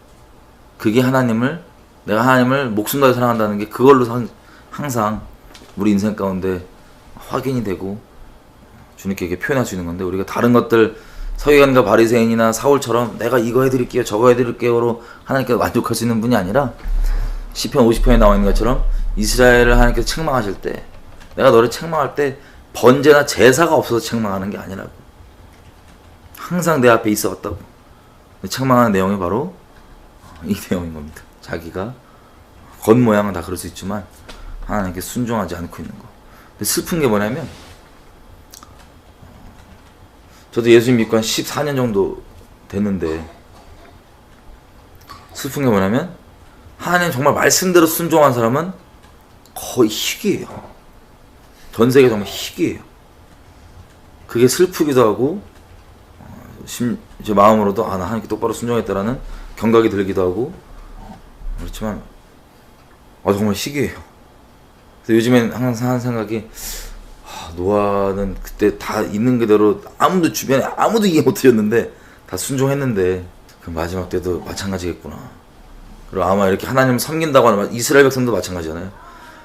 그게 내가 하나님을 목숨 다해 사랑한다는 게 그걸로 항상 우리 인생 가운데 확인이 되고 주님께 이렇게 표현할 수 있는 건데, 우리가 다른 것들 서기관과 바리새인이나 사울처럼 내가 이거 해드릴게요 저거 해드릴게요로 하나님께서 만족할 수 있는 분이 아니라, 시편 50편에 나와 있는 것처럼 이스라엘을 하나님께서 책망하실 때, 내가 너를 책망할 때 번제나 제사가 없어서 책망하는 게 아니라고, 항상 내 앞에 있어 왔다고. 책망하는 내용이 바로 이 내용인 겁니다. 자기가 겉모양은 다 그럴 수 있지만 하나님께 순종하지 않고 있는 거. 근데 슬픈 게 뭐냐면, 저도 예수 믿고 한 14년 정도 됐는데, 슬픈 게 뭐냐면 하나님 정말 말씀대로 순종한 사람은 거의 희귀해요. 전 세계 정말 희귀해요. 그게 슬프기도 하고 제 마음으로도 나 하나님께 똑바로 순종했다라는 경각이 들기도 하고, 그렇지만 정말 희귀해요. 그래서 요즘엔 항상 하는 생각이, 노아는 그때 다 있는 그대로 주변에 아무도 이해 못해줬는데 다 순종했는데, 그 마지막 때도 마찬가지겠구나. 그리고 아마 이렇게 하나님을 섬긴다고 하는 이스라엘 백성도 마찬가지잖아요.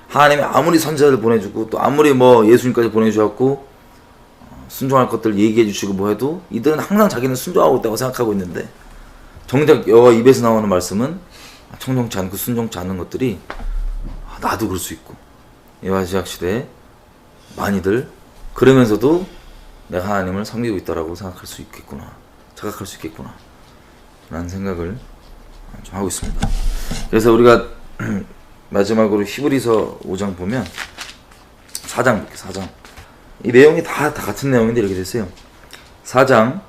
하나님이 아무리 선지자들 보내주고 또 아무리 예수님까지 보내주셨고 순종할 것들 얘기해 주시고 뭐 해도 이들은 항상 자기는 순종하고 있다고 생각하고 있는데, 정작 여호와 입에서 나오는 말씀은 청종치 않고 순종치 않는 것들이 나도 그럴 수 있고, 이 마지막 시대에 많이들 그러면서도 내가 하나님을 섬기고 있다라고 생각할 수 있겠구나, 자각할 수 있겠구나 라는 생각을 좀 하고 있습니다. 그래서 우리가 마지막으로 히브리서 5장 보면 4장 볼게요. 4장 이 내용이 다 같은 내용인데 이렇게 됐어요. 4장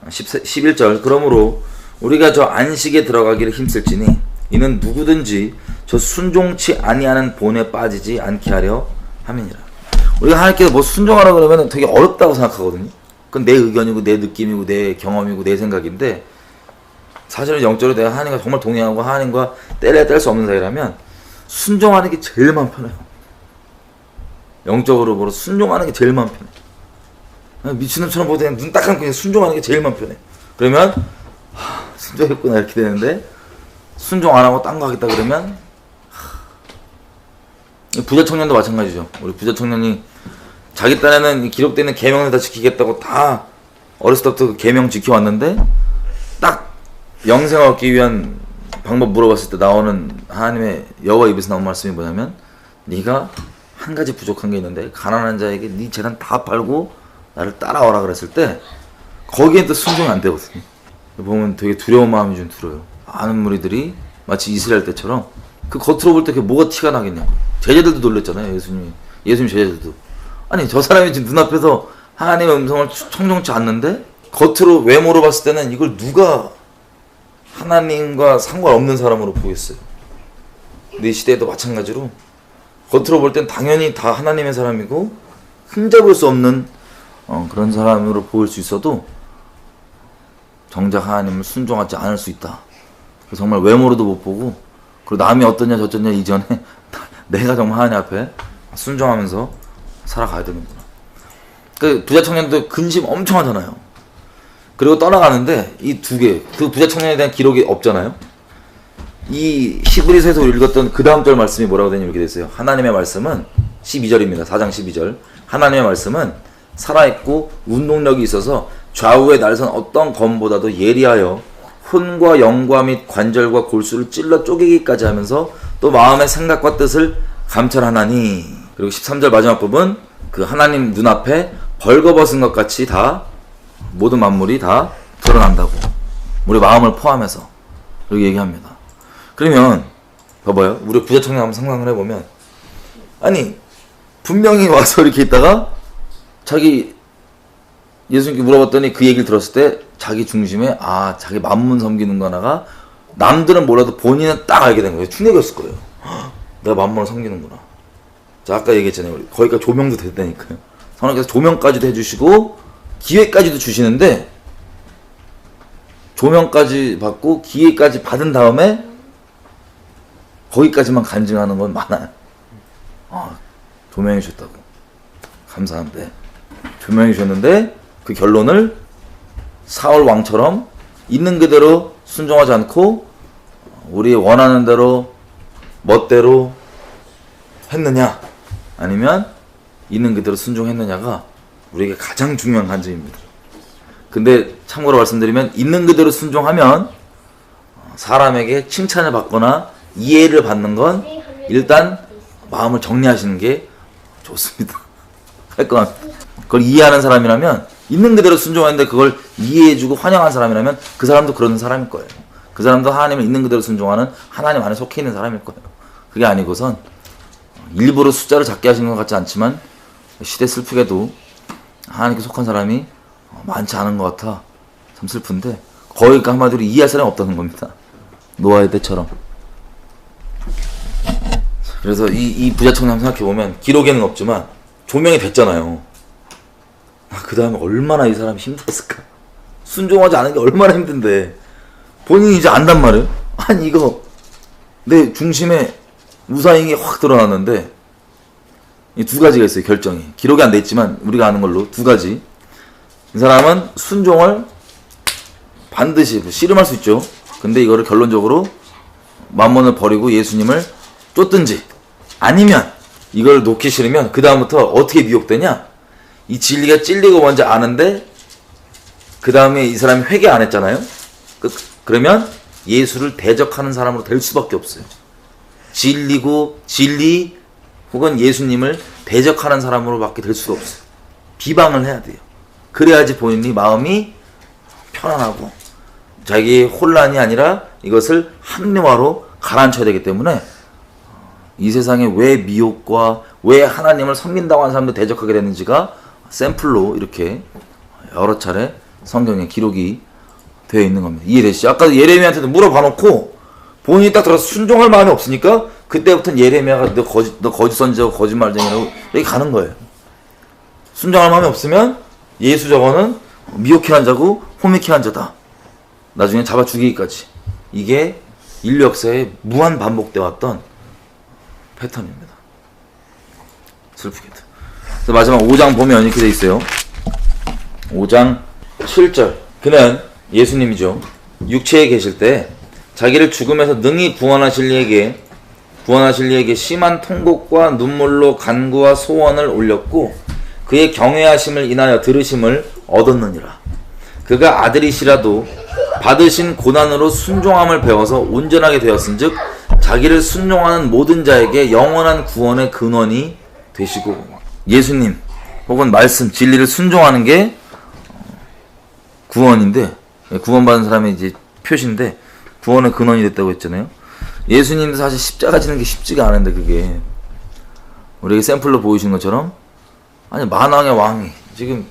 11절 그러므로 우리가 저 안식에 들어가기를 힘쓸지니 이는 누구든지 저 순종치 아니하는 본에 빠지지 않게 하려 함이니라. 우리가 하나님께서 뭐 순종하라 그러면 되게 어렵다고 생각하거든요. 그건 내 의견이고 내 느낌이고 내 경험이고 내 생각인데, 사실은 영적으로 내가 하나님과 정말 동행하고 하나님과 뗄래야 뗄 수 없는 사이라면 순종하는 게 제일 마음 편해요. 영적으로 보러 순종하는 게 제일 마음 편해. 미친놈처럼 보다 눈 딱 감고 그냥 순종하는 게 제일 마음 편해. 그러면 순종했구나 이렇게 되는데, 순종 안 하고 딴 거 하겠다 그러면, 부자 청년도 마찬가지죠. 우리 부자 청년이 자기 딴에는 기록되어 있는 계명을 다 지키겠다고 다 어렸을 때부터 그 계명 지켜왔는데, 딱 영생을 얻기 위한 방법 물어봤을 때 나오는 하나님의 여호와 입에서 나온 말씀이 뭐냐면, 네가 한 가지 부족한 게 있는데 가난한 자에게 네 재산 다 팔고 나를 따라와라 그랬을 때, 거기엔 또 순종이 안 되거든요. 보면 되게 두려운 마음이 좀 들어요. 많은 무리들이 마치 이스라엘 때처럼 그 겉으로 볼 때 그게 뭐가 티가 나겠냐고. 제자들도 놀랬잖아요. 예수님이 예수님 제자들도. 아니 저 사람이 지금 눈앞에서 하나님의 음성을 청정치 않는데 겉으로 외모로 봤을 때는 이걸 누가 하나님과 상관없는 사람으로 보겠어요. 근데 이 시대에도 마찬가지로 겉으로 볼 땐 당연히 다 하나님의 사람이고 흠잡을 수 없는 그런 사람으로 보일 수 있어도 정작 하나님을 순종하지 않을 수 있다. 정말 외모로도 못 보고 그리고 남이 어떠냐 저쩌냐 이전에 내가 정말 하나님 앞에 순종하면서 살아가야 되는구나. 그 부자 청년도 근심 엄청 하잖아요. 그리고 떠나가는데 이 두 개, 그 부자 청년에 대한 기록이 없잖아요. 이 히브리서에서 읽었던 그 다음 절 말씀이 뭐라고 되냐 이렇게 됐어요. 하나님의 말씀은 12절입니다. 4장 12절. 하나님의 말씀은 살아있고 운동력이 있어서 좌우에 날선 어떤 검보다도 예리하여 혼과 영과 및 관절과 골수를 찔러 쪼개기까지 하면서 또 마음의 생각과 뜻을 감찰하나니. 그리고 13절 마지막 부분 그 하나님 눈앞에 벌거벗은 것 같이 다 모든 만물이 다 드러난다고. 우리 마음을 포함해서 그렇게 얘기합니다. 그러면 봐봐요. 우리 부자 청년 한번 상상을 해보면 아니 분명히 와서 이렇게 있다가 자기 예수님께 물어봤더니 그 얘기를 들었을 때 자기 중심에 자기 만문 섬기는 거 하나가 남들은 몰라도 본인은 딱 알게 된 거예요. 충격이었을 거예요. 내가 만문을 섬기는구나. 자 아까 얘기했잖아요. 거기까지 조명도 됐다니까요. 성령께서 조명까지도 해주시고 기회까지도 주시는데 조명까지 받고 기회까지 받은 다음에 거기까지만 간증하는 건 많아요. 조명해 주셨다고 감사한데 조명해 주셨는데 그 결론을 사울 왕처럼 있는 그대로 순종하지 않고 우리 원하는 대로 멋대로 했느냐 아니면 있는 그대로 순종했느냐가 우리에게 가장 중요한 간증입니다. 근데 참고로 말씀드리면 있는 그대로 순종하면 사람에게 칭찬을 받거나 이해를 받는 건 일단 마음을 정리하시는 게 좋습니다. 깔끔합니다. 그걸 이해하는 사람이라면 있는 그대로 순종하는데 그걸 이해해주고 환영하는 사람이라면 그 사람도 그런 사람일 거예요. 그 사람도 하나님을 있는 그대로 순종하는 하나님 안에 속해 있는 사람일 거예요. 그게 아니고선 일부러 숫자를 작게 하시는 것 같지 않지만 시대 슬프게도 하나님께 속한 사람이 많지 않은 것 같아. 참 슬픈데 거의 한마디로 이해할 사람이 없다는 겁니다. 노아의 때처럼. 그래서 이 부자 청년 생각해보면 기록에는 없지만 조명이 됐잖아요. 그 다음에 얼마나 이 사람이 힘들었을까. 순종하지 않은 게 얼마나 힘든데 본인이 이제 안단 말이에요. 아니 이거 내 중심에 우상인 게 확 드러났는데 이 두 가지가 있어요. 결정이 기록이 안 돼 있지만 우리가 아는 걸로 두 가지. 이 사람은 순종을 반드시 씨름할 수 있죠. 근데 이거를 결론적으로 만몬을 버리고 예수님을 쫓든지 아니면 이걸 놓기 싫으면 그 다음부터 어떻게 미혹되냐. 이 진리가 찔리고 먼저 아는데 그 다음에 이 사람이 회개 안 했잖아요. 그러면 예수를 대적하는 사람으로 될 수밖에 없어요. 진리 혹은 예수님을 대적하는 사람으로밖에 될 수가 없어요. 비방을 해야 돼요. 그래야지 본인이 마음이 편안하고 자기의 혼란이 아니라 이것을 합리화로 가라앉혀야 되기 때문에 이 세상에 왜 미혹과 왜 하나님을 섬긴다고 하는 사람들 대적하게 되는지가 샘플로 이렇게 여러 차례 성경에 기록이 되어 있는 겁니다. 이해되시죠? 아까 예레미야한테도 물어봐 놓고 본인이 딱 들어서 순종할 마음이 없으니까 그때부터는 예레미야가 너 거짓 선지자고 거짓말쟁이라고 여기 가는 거예요. 순종할 마음이 없으면 예수 저거는 미혹해 한 자고 호미케 한 자다. 나중에 잡아 죽이기까지. 이게 인류 역사에 무한 반복되어 왔던 패턴입니다. 슬프게도. 그래서 마지막 5장 보면 이렇게 돼 있어요. 5장 7절. 그는 예수님이죠. 육체에 계실 때 자기를 죽음에서 능히 구원하실 이에게 심한 통곡과 눈물로 간구와 소원을 올렸고 그의 경외하심을 인하여 들으심을 얻었느니라. 그가 아들이시라도 받으신 고난으로 순종함을 배워서 온전하게 되었은즉 자기를 순종하는 모든 자에게 영원한 구원의 근원이 되시고. 예수님 혹은 말씀 진리를 순종하는 게 구원인데 구원받은 사람의 이제 표시인데 구원의 근원이 됐다고 했잖아요. 예수님도 사실 십자가 지는 게 쉽지가 않은데 그게 우리에게 샘플로 보여주는 것처럼 아니 만왕의 왕이 지금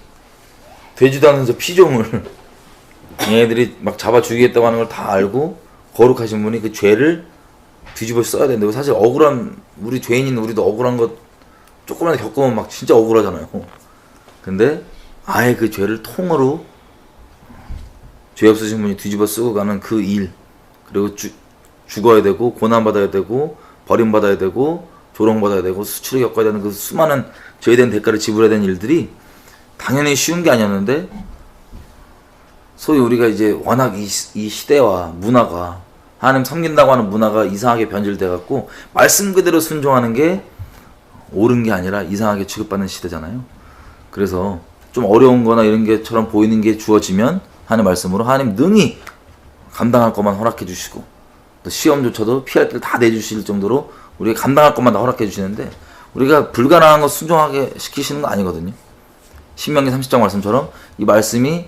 되지도 않으면서 피조물 얘네들이 막 잡아 죽이겠다고 하는 걸 다 알고 거룩하신 분이 그 죄를 뒤집어 써야 되는데 사실 억울한 우리 죄인인 우리도 억울한 것 조금만 겪으면 막 진짜 억울하잖아요. 근데 아예 그 죄를 통으로 죄 없으신 분이 뒤집어 쓰고 가는 그 일, 그리고 죽어야 되고 고난받아야 되고 버림받아야 되고 조롱받아야 되고 수치를 겪어야 되는 그 수많은 죄에 대한 대가를 지불해야 되는 일들이 당연히 쉬운 게 아니었는데 소위 우리가 이제 워낙 이 시대와 문화가 하나님 섬긴다고 하는 문화가 이상하게 변질돼 갖고 말씀 그대로 순종하는 게 옳은 게 아니라 이상하게 취급받는 시대잖아요. 그래서 좀 어려운 거나 이런 게처럼 보이는 게 주어지면 하나님 말씀으로 하나님 능히 감당할 것만 허락해 주시고 또 시험조차도 피할 길을 다 내주실 정도로 우리가 감당할 것만 다 허락해 주시는데 우리가 불가능한 거 순종하게 시키시는 거 아니거든요. 신명기 30장 말씀처럼 이 말씀이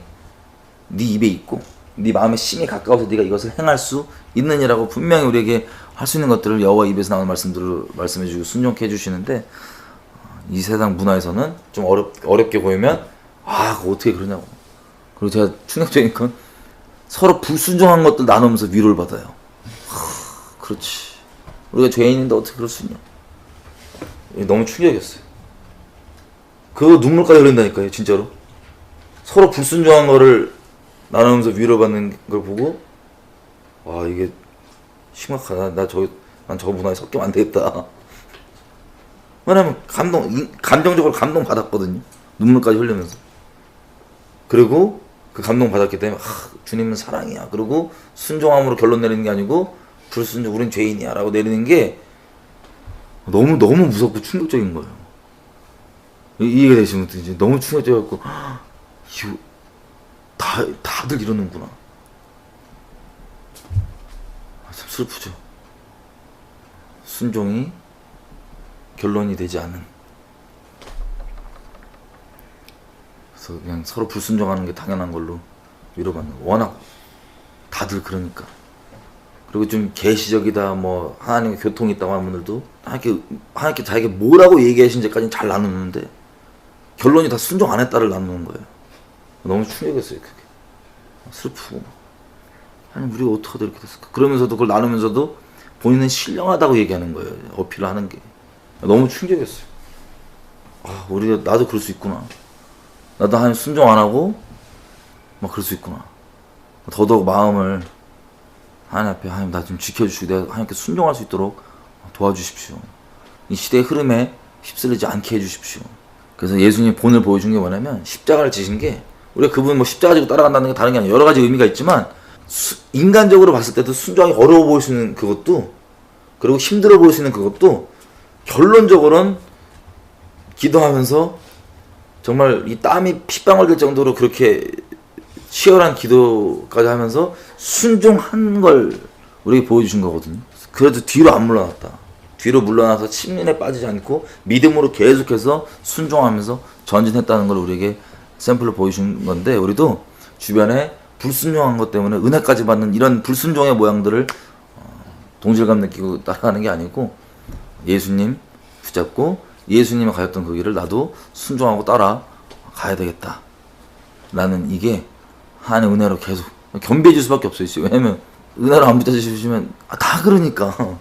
네 입에 있고 네 마음에 심히 가까워서 네가 이것을 행할 수 있느니라고 분명히 우리에게 할 수 있는 것들을 여호와 입에서 나오는 말씀들을 말씀해 주고 순종해 주시는데 이 세상 문화에서는 좀 어렵게 보이면 그거 어떻게 그러냐고. 그리고 제가 충격적인 건 서로 불순종한 것들 나누면서 위로를 받아요. 그렇지. 우리가 죄인인데 어떻게 그럴 수 있냐. 너무 충격이었어요. 그거 눈물까지 흘린다니까요, 진짜로. 서로 불순종한 거를 나누면서 위로받는 걸 보고, 와, 이게 심각하다. 난 저 문화에 섞이면 안 되겠다. 왜냐면 감정적으로 감동받았거든요. 눈물까지 흘리면서. 그리고 그 감동받았기 때문에, 주님은 사랑이야. 그리고 순종함으로 결론 내리는 게 아니고, 불순종, 우린 죄인이야. 라고 내리는 게 너무 무섭고 충격적인 거예요. 이해가 되시면 이제 너무 충격적이었고, 이거 다들 이러는구나. 참 슬프죠. 순종이 결론이 되지 않은. 그래서 그냥 서로 불순종하는 게 당연한 걸로 위로받는 거. 워낙 다들 그러니까. 그리고 좀 계시적이다, 뭐 하나님과 교통이 있다고 하는 분들도 하나님께 자기가 뭐라고 얘기하신지까지는 잘 나누는데 결론이 다 순종 안 했다를 나누는 거예요. 너무 충격이었어요. 그게 슬프고 아니 우리가 어떻게 하다 이렇게 됐을까. 그러면서도 그걸 나누면서도 본인은 신령하다고 얘기하는 거예요. 어필을 하는 게 너무 충격이었어요. 나도 그럴 수 있구나. 나도 하나님 순종 안 하고 막 그럴 수 있구나. 더더욱 마음을 하나님 앞에 하나님 나 좀 지켜주시고 내가 하나님께 순종할 수 있도록 도와주십시오. 이 시대의 흐름에 휩쓸리지 않게 해주십시오. 그래서 예수님이 본을 보여준 게 뭐냐면 십자가를 지신 게 우리가 그분 뭐 십자가 지고 따라간다는 게 다른 게 아니라 여러 가지 의미가 있지만 인간적으로 봤을 때도 순종하기 어려워 보일 수 있는 그것도 그리고 힘들어 보일 수 있는 그것도 결론적으로는 기도하면서 정말 이 땀이 핏방울 될 정도로 그렇게 치열한 기도까지 하면서 순종한 걸 우리에게 보여주신 거거든요. 그래도 뒤로 안 물러났다. 뒤로 물러나서 침륜에 빠지지 않고 믿음으로 계속해서 순종하면서 전진했다는 걸 우리에게 샘플로 보여준 건데 우리도 주변에 불순종한 것 때문에 은혜까지 받는 이런 불순종의 모양들을 동질감 느끼고 따라가는 게 아니고 예수님 붙잡고 예수님이 가셨던 그 길을 나도 순종하고 따라가야 되겠다. 나는 이게 하나님의 은혜로 계속 겸비해질 수밖에 없어요. 왜냐면 은혜로 안 붙잡으시면 다 그러니까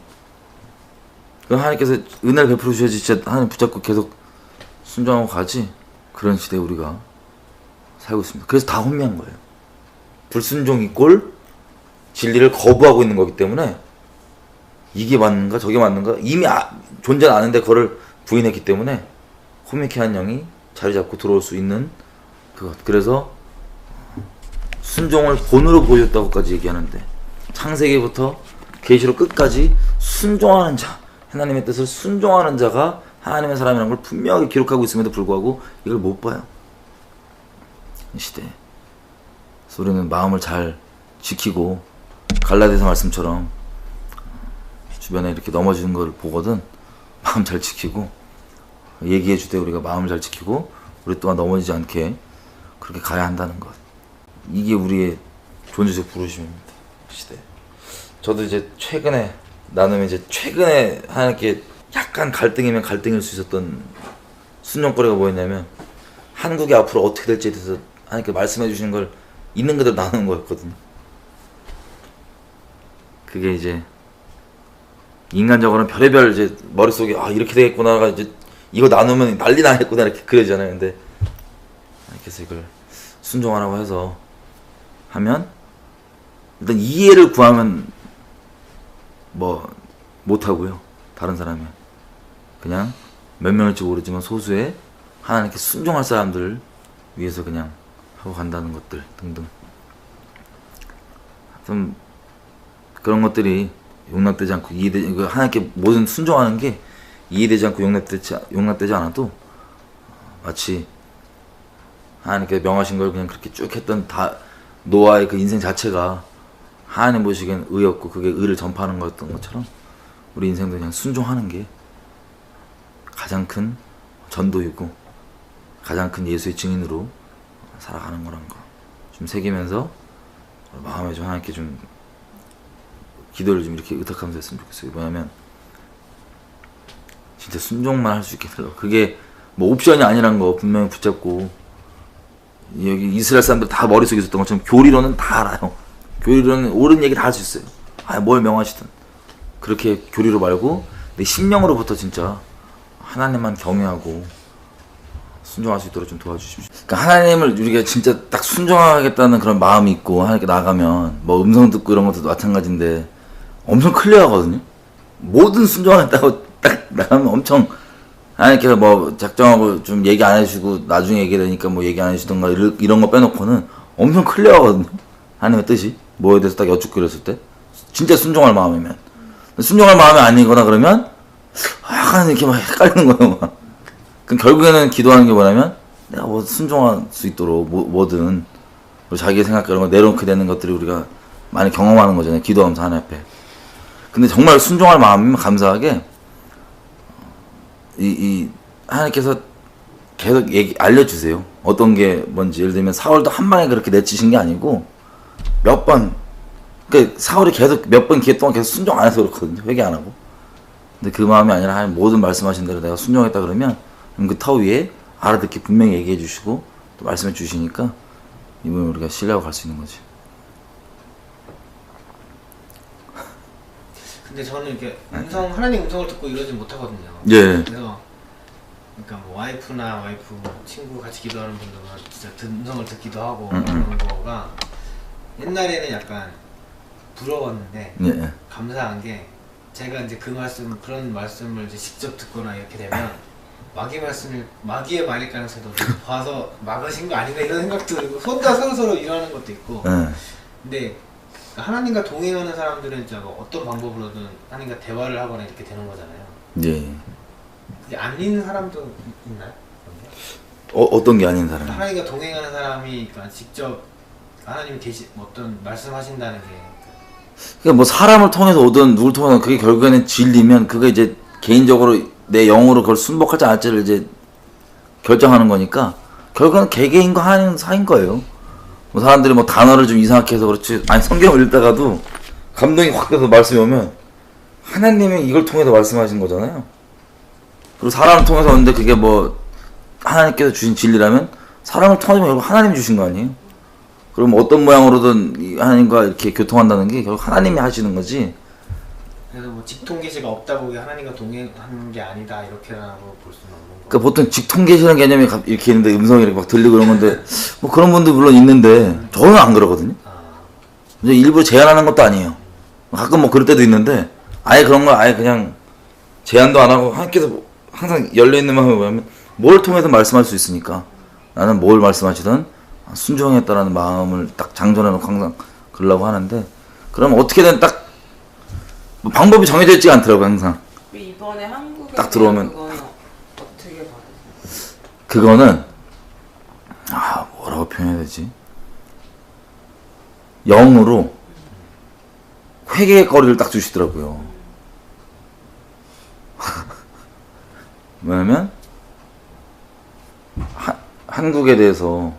하나님께서 은혜를 베풀어 주셔야지 진짜 하나님 붙잡고 계속 순종하고 가지. 그런 시대에 우리가 살고 있습니다. 그래서 다 혼미한 거예요. 불순종이 꼴 진리를 거부하고 있는 거기 때문에 이게 맞는가 저게 맞는가 이미 존재는 아는데 그거를 부인했기 때문에 혼미케 한 영이 자리 잡고 들어올 수 있는 그것. 그래서 순종을 본으로 보여줬다고까지 얘기하는데 창세기부터 계시록 끝까지 순종하는 자, 하나님의 뜻을 순종하는 자가 하나님의 사람이라는 걸 분명하게 기록하고 있음에도 불구하고 이걸 못 봐요. 이 시대에. 그래서 우리는 마음을 잘 지키고 갈라디아서 말씀처럼 주변에 이렇게 넘어지는 걸 보거든 마음 잘 지키고 얘기해 줄 때 우리가 마음을 잘 지키고 우리 또한 넘어지지 않게 그렇게 가야 한다는 것. 이게 우리의 존재적 부르심입니다. 시대. 저도 이제 최근에 하나님께 약간 갈등이면 갈등일 수 있었던 순정거리가 뭐였냐면 한국이 앞으로 어떻게 될지에 대해서 하나님께 말씀해 주시는 걸 있는 그대로 나누는 거였거든요. 그게 이제 인간적으로는 별의별 이제 머릿속에 아 이렇게 되겠구나가 이제 이거 나누면 난리 나겠구나 이렇게 그려지잖아요. 근데 그래서 이걸 순종하라고 해서 하면 일단 이해를 구하면 뭐 못하고요. 다른 사람이 그냥 몇 명일지 모르지만 소수의 하나님께 순종할 사람들을 위해서 그냥 하고 간다는 것들 등등 좀 그런 것들이 용납되지 않고 하나님께 모든 순종하는 게 이해되지 않고 용납되지 않아도 마치 하나님께 명하신 걸 그냥 그렇게 쭉 했던 노아의 그 인생 자체가 하나님 보시기엔 의였고 그게 의를 전파하는 거였던 것처럼 우리 인생도 그냥 순종하는 게 가장 큰 전도이고 가장 큰 예수의 증인으로 살아가는 거란 거 좀 새기면서 마음에 좀 하나님께 좀 기도를 좀 이렇게 의탁하면서 했으면 좋겠어요. 뭐냐면 진짜 순종만 할 수 있게 되고 그게 뭐 옵션이 아니란 거 분명히 붙잡고 여기 이스라엘 사람들 다 머릿속에 있었던 것처럼 교리로는 다 알아요. 교리로는 옳은 얘기 다 할 수 있어요. 뭘 명하시든 그렇게 교리로 말고 내 심령으로부터 진짜 하나님만 경외하고 순종할 수 있도록 좀 도와주십시오. 그러니까 하나님을 우리가 진짜 딱 순종하겠다는 그런 마음이 있고 하나님께 나가면 뭐 음성 듣고 이런 것도 마찬가지인데 엄청 클리어하거든요. 모든 순종하겠다고 딱 나가면 엄청 하나님께서 뭐 작정하고 좀 얘기 안 해주시고 나중에 얘기되니까 뭐 얘기 안 해주시던가 이런 거 빼놓고는 엄청 클리어하거든요. 하나님의 뜻이 뭐에 대해서 딱 여쭙고 이랬을 때 진짜 순종할 마음이면 순종할 마음이 아니거나 그러면 약간 이렇게 막 헷갈리는 거예요. 막. 그럼 결국에는 기도하는 게 뭐냐면 내가 뭐 순종할 수 있도록 뭐든 자기의 생각 이런 거 내려놓게 되는 것들이 우리가 많이 경험하는 거잖아요. 기도하면서 하나님 앞에. 근데 정말 순종할 마음이면 감사하게 하나님께서 계속 알려주세요. 어떤 게 뭔지. 예를 들면 사울도 한 방에 그렇게 내치신 게 아니고 몇 번, 그러니까 사울이 계속 몇 번 기회 동안 계속 순종 안 해서 그렇거든요. 회개 안 하고. 근데 그 마음이 아니라 하나님 모든 말씀하신 대로 내가 순종했다 그러면 그 터 위에 알아듣기 분명히 얘기해 주시고 또 말씀해 주시니까 이번에 우리가 신뢰하고 갈 수 있는 거지. 근데 저는 이렇게 하나님 음성을 듣고 이러진 못하거든요. 예. 그래서 그러니까 뭐 와이프나 와이프 친구 같이 기도하는 분들은 진짜 음성을 듣기도 하고 그런 거가 옛날에는 약간 부러웠는데 예. 감사한 게 제가 이제 그런 말씀을 이제 직접 듣거나 이렇게 되면 마귀의 말일 가능성도 봐서 막으신 거 아닌가 이런 생각도 들고 혼자 서로 일하는 것도 있고. 근데 하나님과 동행하는 사람들은 진짜 어떤 방법으로든 하나님과 대화를 하거나 이렇게 되는 거잖아요. 예. 근데 안 믿는 사람도 있나요? 어떤 게 아닌 사람? 하나님과 동행하는 사람이 그러니까 직접 하나님이 어떤 말씀하신다는 게. 그러니까 뭐 사람을 통해서 오든 누굴 통해서 그게 결국에는 진리면 그게 이제 개인적으로 내 영으로 그걸 순복할지 안 할지를 이제 결정하는 거니까 결국에는 개개인과 하나님 사이인 거예요. 뭐 사람들이 뭐 단어를 좀 이상하게 해서 그렇지 아니 성경을 읽다가도 감동이 확 돼서 말씀이 오면 하나님이 이걸 통해서 말씀하신 거잖아요. 그리고 사람을 통해서 오는데 그게 뭐 하나님께서 주신 진리라면 사람을 통하면 결국 하나님이 주신 거 아니에요. 그럼 어떤 모양으로든 하나님과 이렇게 교통한다는 게 결국 하나님이 하시는 거지. 그래서 뭐 직통계시가 없다고 하나님과 동행하는 게 아니다 이렇게라고 볼 수는 없는 거. 그러니까 보통 직통계시라는 개념이 이렇게 있는데 음성이 이렇게 막 들리고 그런 건데 뭐 그런 분들 물론 있는데 저는 안 그러거든요. 이제 일부러 제한하는 것도 아니에요. 가끔 뭐 그럴 때도 있는데 아예 그런 거 아예 그냥 제한도 안 하고 하나님께서 항상 열려있는 마음이 뭐냐면 뭘 통해서 말씀할 수 있으니까 나는 뭘 말씀하시든 순종했다라는 마음을 딱 장전해놓고 항상 그러려고 하는데 그럼 어떻게든 딱 뭐 방법이 정해져 있지가 않더라고요. 항상 이번에 한국에 딱 들어오면 그거는 어떻게 받으세요? 그거는 뭐라고 표현해야 되지? 영으로 회개의 거리를 딱 주시더라고요. 뭐냐면 한국에 대해서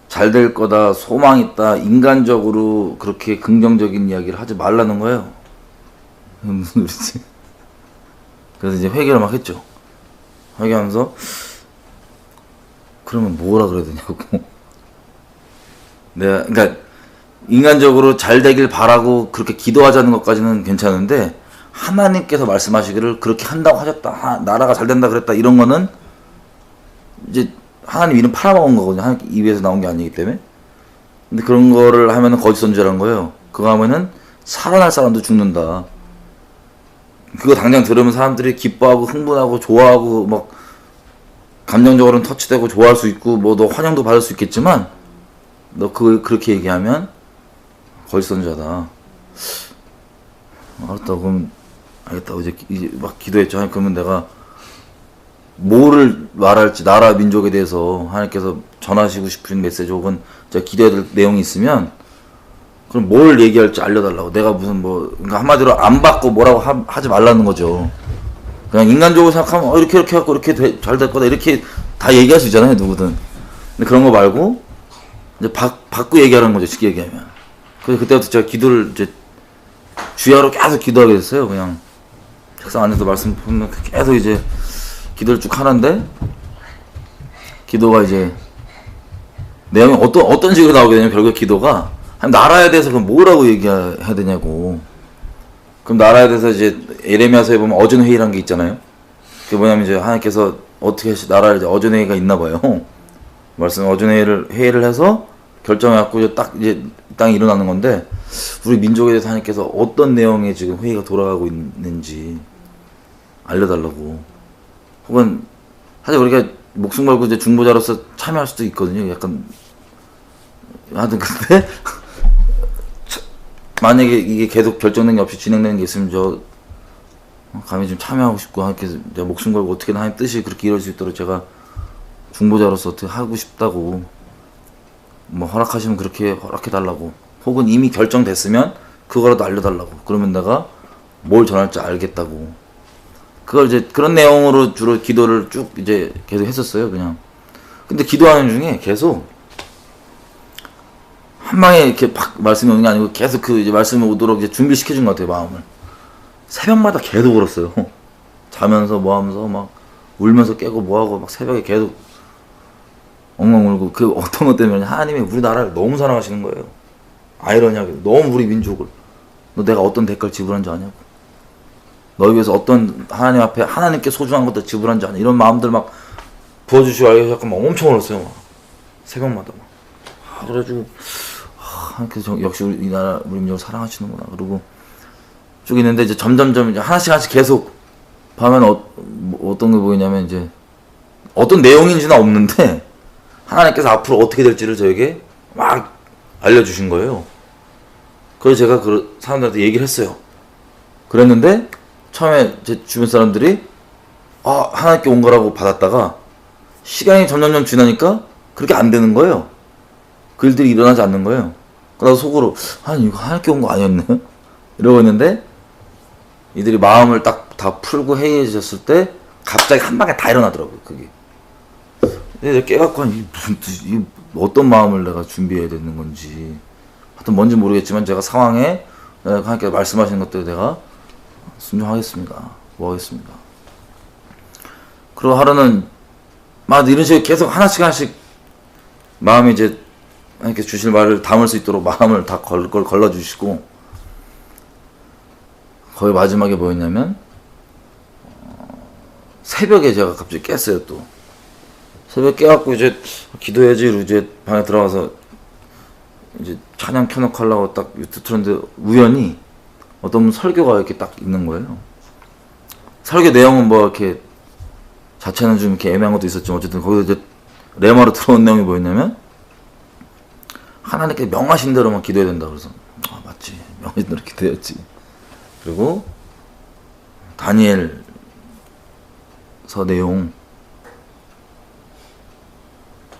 잘 될 거다, 소망 있다, 인간적으로 그렇게 긍정적인 이야기를 하지 말라는 거예요. 무슨 소리지? 그래서 이제 회개를 막 했죠. 회개하면서 그러면 뭐라 그래야 되냐고. 내가 그러니까 인간적으로 잘 되길 바라고 그렇게 기도하자는 것까지는 괜찮은데 하나님께서 말씀하시기를 그렇게 한다고 하셨다. 나라가 잘 된다 그랬다. 이런 거는 이제 하나님 이름 팔아먹은 거거든요. 하나님 입에서 나온 게 아니기 때문에. 근데 그런 거를 하면은 거짓 선지자라는 거예요. 그거 하면은 살아날 사람도 죽는다. 그거 당장 들으면 사람들이 기뻐하고 흥분하고 좋아하고 막 감정적으로는 터치되고 좋아할 수 있고 뭐 너 환영도 받을 수 있겠지만 너 그렇게 얘기하면 거짓 선지자다. 알았다. 그럼 알겠다고 이제 막 기도했죠. 아니, 그러면 내가 뭐를 말할지 나라 민족에 대해서 하나님께서 전하시고 싶은 메시지 혹은 제가 기도해야 될 내용이 있으면 그럼 뭘 얘기할지 알려달라고. 내가 무슨 뭐 그러니까 한마디로 안 받고 뭐라고 하지 말라는 거죠. 그냥 인간적으로 생각하면 이렇게 해갖고 이렇게 잘 될 거다 이렇게 다 얘기할 수 있잖아요, 누구든. 근데 그런 거 말고 이제 받고 얘기하는 거죠, 쉽게 얘기하면. 그래서 그때부터 제가 기도를 이제 주야로 계속 기도하게 됐어요. 그냥 책상 안에서 말씀 보면 계속 이제 기도를 쭉 하는데 기도가 이제 내용이 어떤 식으로 나오게 되냐면 결국 기도가 나라에 대해서 그럼 뭐라고 얘기해야 되냐고. 그럼 나라에 대해서 이제 예레미야서에 보면 어전회의라는 게 있잖아요. 그게 뭐냐면 이제 하나님께서 어떻게 나라를 이제 어전회의가 있나 봐요. 말씀 회의를 해서 결정해갖고 이제 딱 이제 땅이 일어나는 건데 우리 민족에 대해서 하나님께서 어떤 내용의 지금 회의가 돌아가고 있는지 알려달라고. 혹은 사실 우리가 목숨 걸고 이제 중보자로서 참여할 수도 있거든요. 약간 하여튼 근데 만약에 이게 계속 결정된 게 없이 진행되는 게 있으면 저 감히 좀 참여하고 싶고 하나님께서 목숨 걸고 어떻게든 하나님 뜻이 그렇게 이루어질 수 있도록 제가 중보자로서 어떻게 하고 싶다고 뭐 허락하시면 그렇게 허락해달라고. 혹은 이미 결정됐으면 그거라도 알려달라고. 그러면 내가 뭘 전할지 알겠다고. 그걸 이제 그런 내용으로 주로 기도를 쭉 이제 계속 했었어요, 그냥. 근데 기도하는 중에 계속 한 방에 이렇게 팍 말씀이 오는 게 아니고 계속 그 이제 말씀이 오도록 이제 준비시켜준 것 같아요, 마음을. 새벽마다 계속 울었어요. 자면서 뭐 하면서 막 울면서 깨고 뭐 하고 막 새벽에 계속 엉엉 울고. 그 어떤 것 때문에 하나님이 우리나라를 너무 사랑하시는 거예요. 아이러니하게 너무 우리 민족을. 너 내가 어떤 대가를 지불한 줄 아냐고. 너희 위해서 어떤 하나님 앞에 하나님께 소중한 것들 지불한 줄 아냐. 이런 마음들 막 부어주시고 알려서 약간 막 엄청 울었어요. 막. 새벽마다 막. 그래가지고 하나님께서 역시 우리나라 우리 민족을 사랑하시는구나. 그리고 쭉 있는데 이제 점점점 이제 하나씩 계속 보면 어떤 게 보이냐면 이제 어떤 내용인지는 없는데 하나님께서 앞으로 어떻게 될지를 저에게 막 알려주신 거예요. 그래서 제가 그 사람들한테 얘기를 했어요. 그랬는데 처음에 제 주변 사람들이 하나님께 온 거라고 받았다가 시간이 점점점 지나니까 그렇게 안 되는 거예요. 그 일들이 일어나지 않는 거예요. 그래서 속으로 이거 하나님께 온 거 아니었네? 이러고 있는데 이들이 마음을 딱 다 풀고 해이해졌을 때 갑자기 한 방에 다 일어나더라고요, 그게. 근데 내가 깨갖고 이게 무슨 뜻, 이 어떤 마음을 내가 준비해야 되는 건지 하여튼 뭔지 모르겠지만 제가 상황에 내가 하나님께서 말씀하시는 것들 내가 순종하겠습니다. 뭐 하겠습니다. 그리고 하루는 막 이런 식으로 계속 하나씩 마음이 이제 하나님께서 주실 말을 담을 수 있도록 마음을 다 걸러주시고 거의 마지막에 뭐였냐면 새벽에 제가 갑자기 깼어요. 또 새벽 깨갖고 이제 기도해야지 이제 방에 들어가서 이제 찬양 켜놓고 하려고 딱 유튜브 틀었는데 우연히 어떤 분 설교가 이렇게 딱 있는 거예요. 설교 내용은 뭐 이렇게 자체는 좀 이렇게 애매한 것도 있었지만 어쨌든 거기서 이제 레마로 들어온 내용이 뭐였냐면 하나님께 명하신 대로만 기도해야 된다. 그래서 맞지, 명하신 대로 기도해야지. 그리고 다니엘서 내용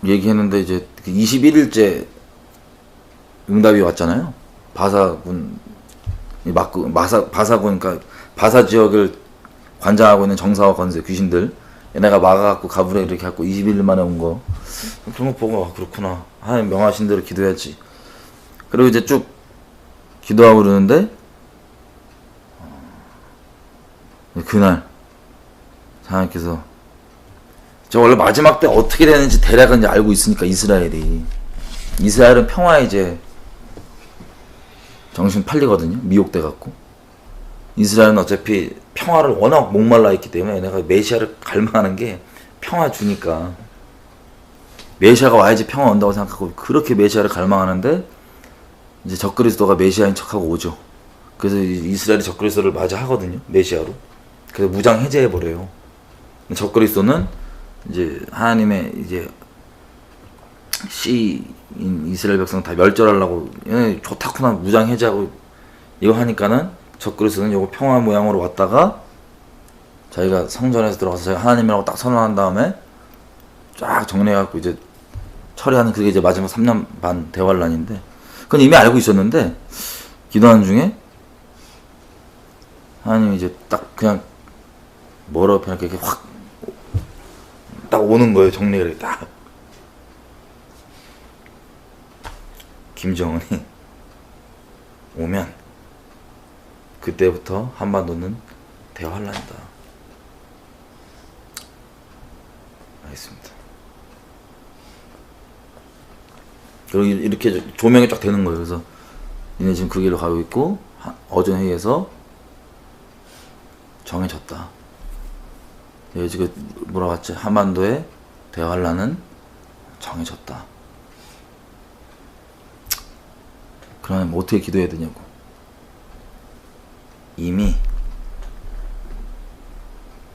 얘기했는데 이제 21일째 응답이 왔잖아요. 바사군 바사군, 그러니까 바사 지역을 관장하고 있는 정사와 권세 귀신들 얘네가 막아갖고 가불에 이렇게 갖고 21일 만에 온 거. 그런 거 보고 그렇구나. 하나님 명하신 대로 기도해야지. 그리고 이제 쭉 기도하고 그러는데 그날 하나님께서 저 원래 마지막 때 어떻게 되는지 대략은 이제 알고 있으니까 이스라엘은 평화에 이제 정신 팔리거든요. 미혹돼 갖고 이스라엘은 어차피 평화를 워낙 목말라 있기 때문에 내가 메시아를 갈망하는 게 평화 주니까 메시아가 와야지 평화 온다고 생각하고 그렇게 메시아를 갈망하는데 이제 적그리스도가 메시아인 척하고 오죠. 그래서 이스라엘이 적그리스도를 맞이하거든요. 메시아로. 그래서 무장 해제해버려요. 적그리스도는 이제 하나님의 이제 씨인 이스라엘 백성 다 멸절하려고 좋다구나 무장 해제하고 이거 하니까는 적그리스도는 요거 평화 모양으로 왔다가 자기가 성전에서 들어가서 자기가 하나님이라고 딱 선언한 다음에 쫙 정리해갖고 이제 처리하는 그게 이제 마지막 3년 반 대환란인데 그건 이미 알고 있었는데 기도하는 중에 하나님이 이제 딱 그냥 뭐라고 표현할까 이렇게 확 딱 오는 거예요. 정리를 딱 김정은이 오면 그때부터 한반도는 대환란이다. 알겠습니다. 그리고 이렇게 조명이 쫙 되는 거예요. 그래서 얘네 지금 그 길로 가고 있고 어전 회의에서 정해졌다. 지금 뭐라고 했지? 한반도의 대환란은 정해졌다. 그러면 어떻게 기도해야 되냐고. 이미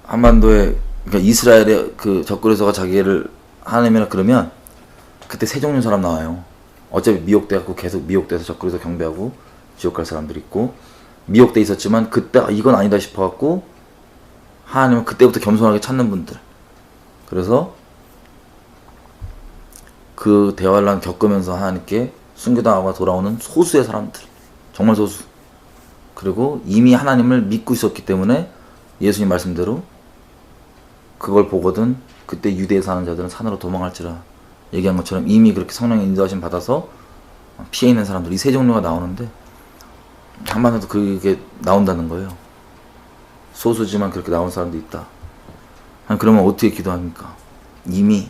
한반도에 그러니까 이스라엘의 그 적그리스도가 자기를 하나님이라 그러면 그때 세 종류 사람 나와요. 어차피 미혹돼갖고 계속 미혹돼서 적그리스도 경배하고 지옥 갈 사람들이 있고 미혹돼 있었지만 그때 이건 아니다 싶어갖고 하나님은 그때부터 겸손하게 찾는 분들. 그래서 그 대환란 겪으면서 하나님께 순교당하고 돌아오는 소수의 사람들. 정말 소수. 그리고 이미 하나님을 믿고 있었기 때문에 예수님 말씀대로 그걸 보거든 그때 유대에 사는 자들은 산으로 도망할지라 얘기한 것처럼 이미 그렇게 성령의 인도하심 받아서 피해 있는 사람들 이 세 종류가 나오는데 한반도도 그게 나온다는 거예요. 소수지만 그렇게 나온 사람도 있다. 아니, 그러면 어떻게 기도합니까? 이미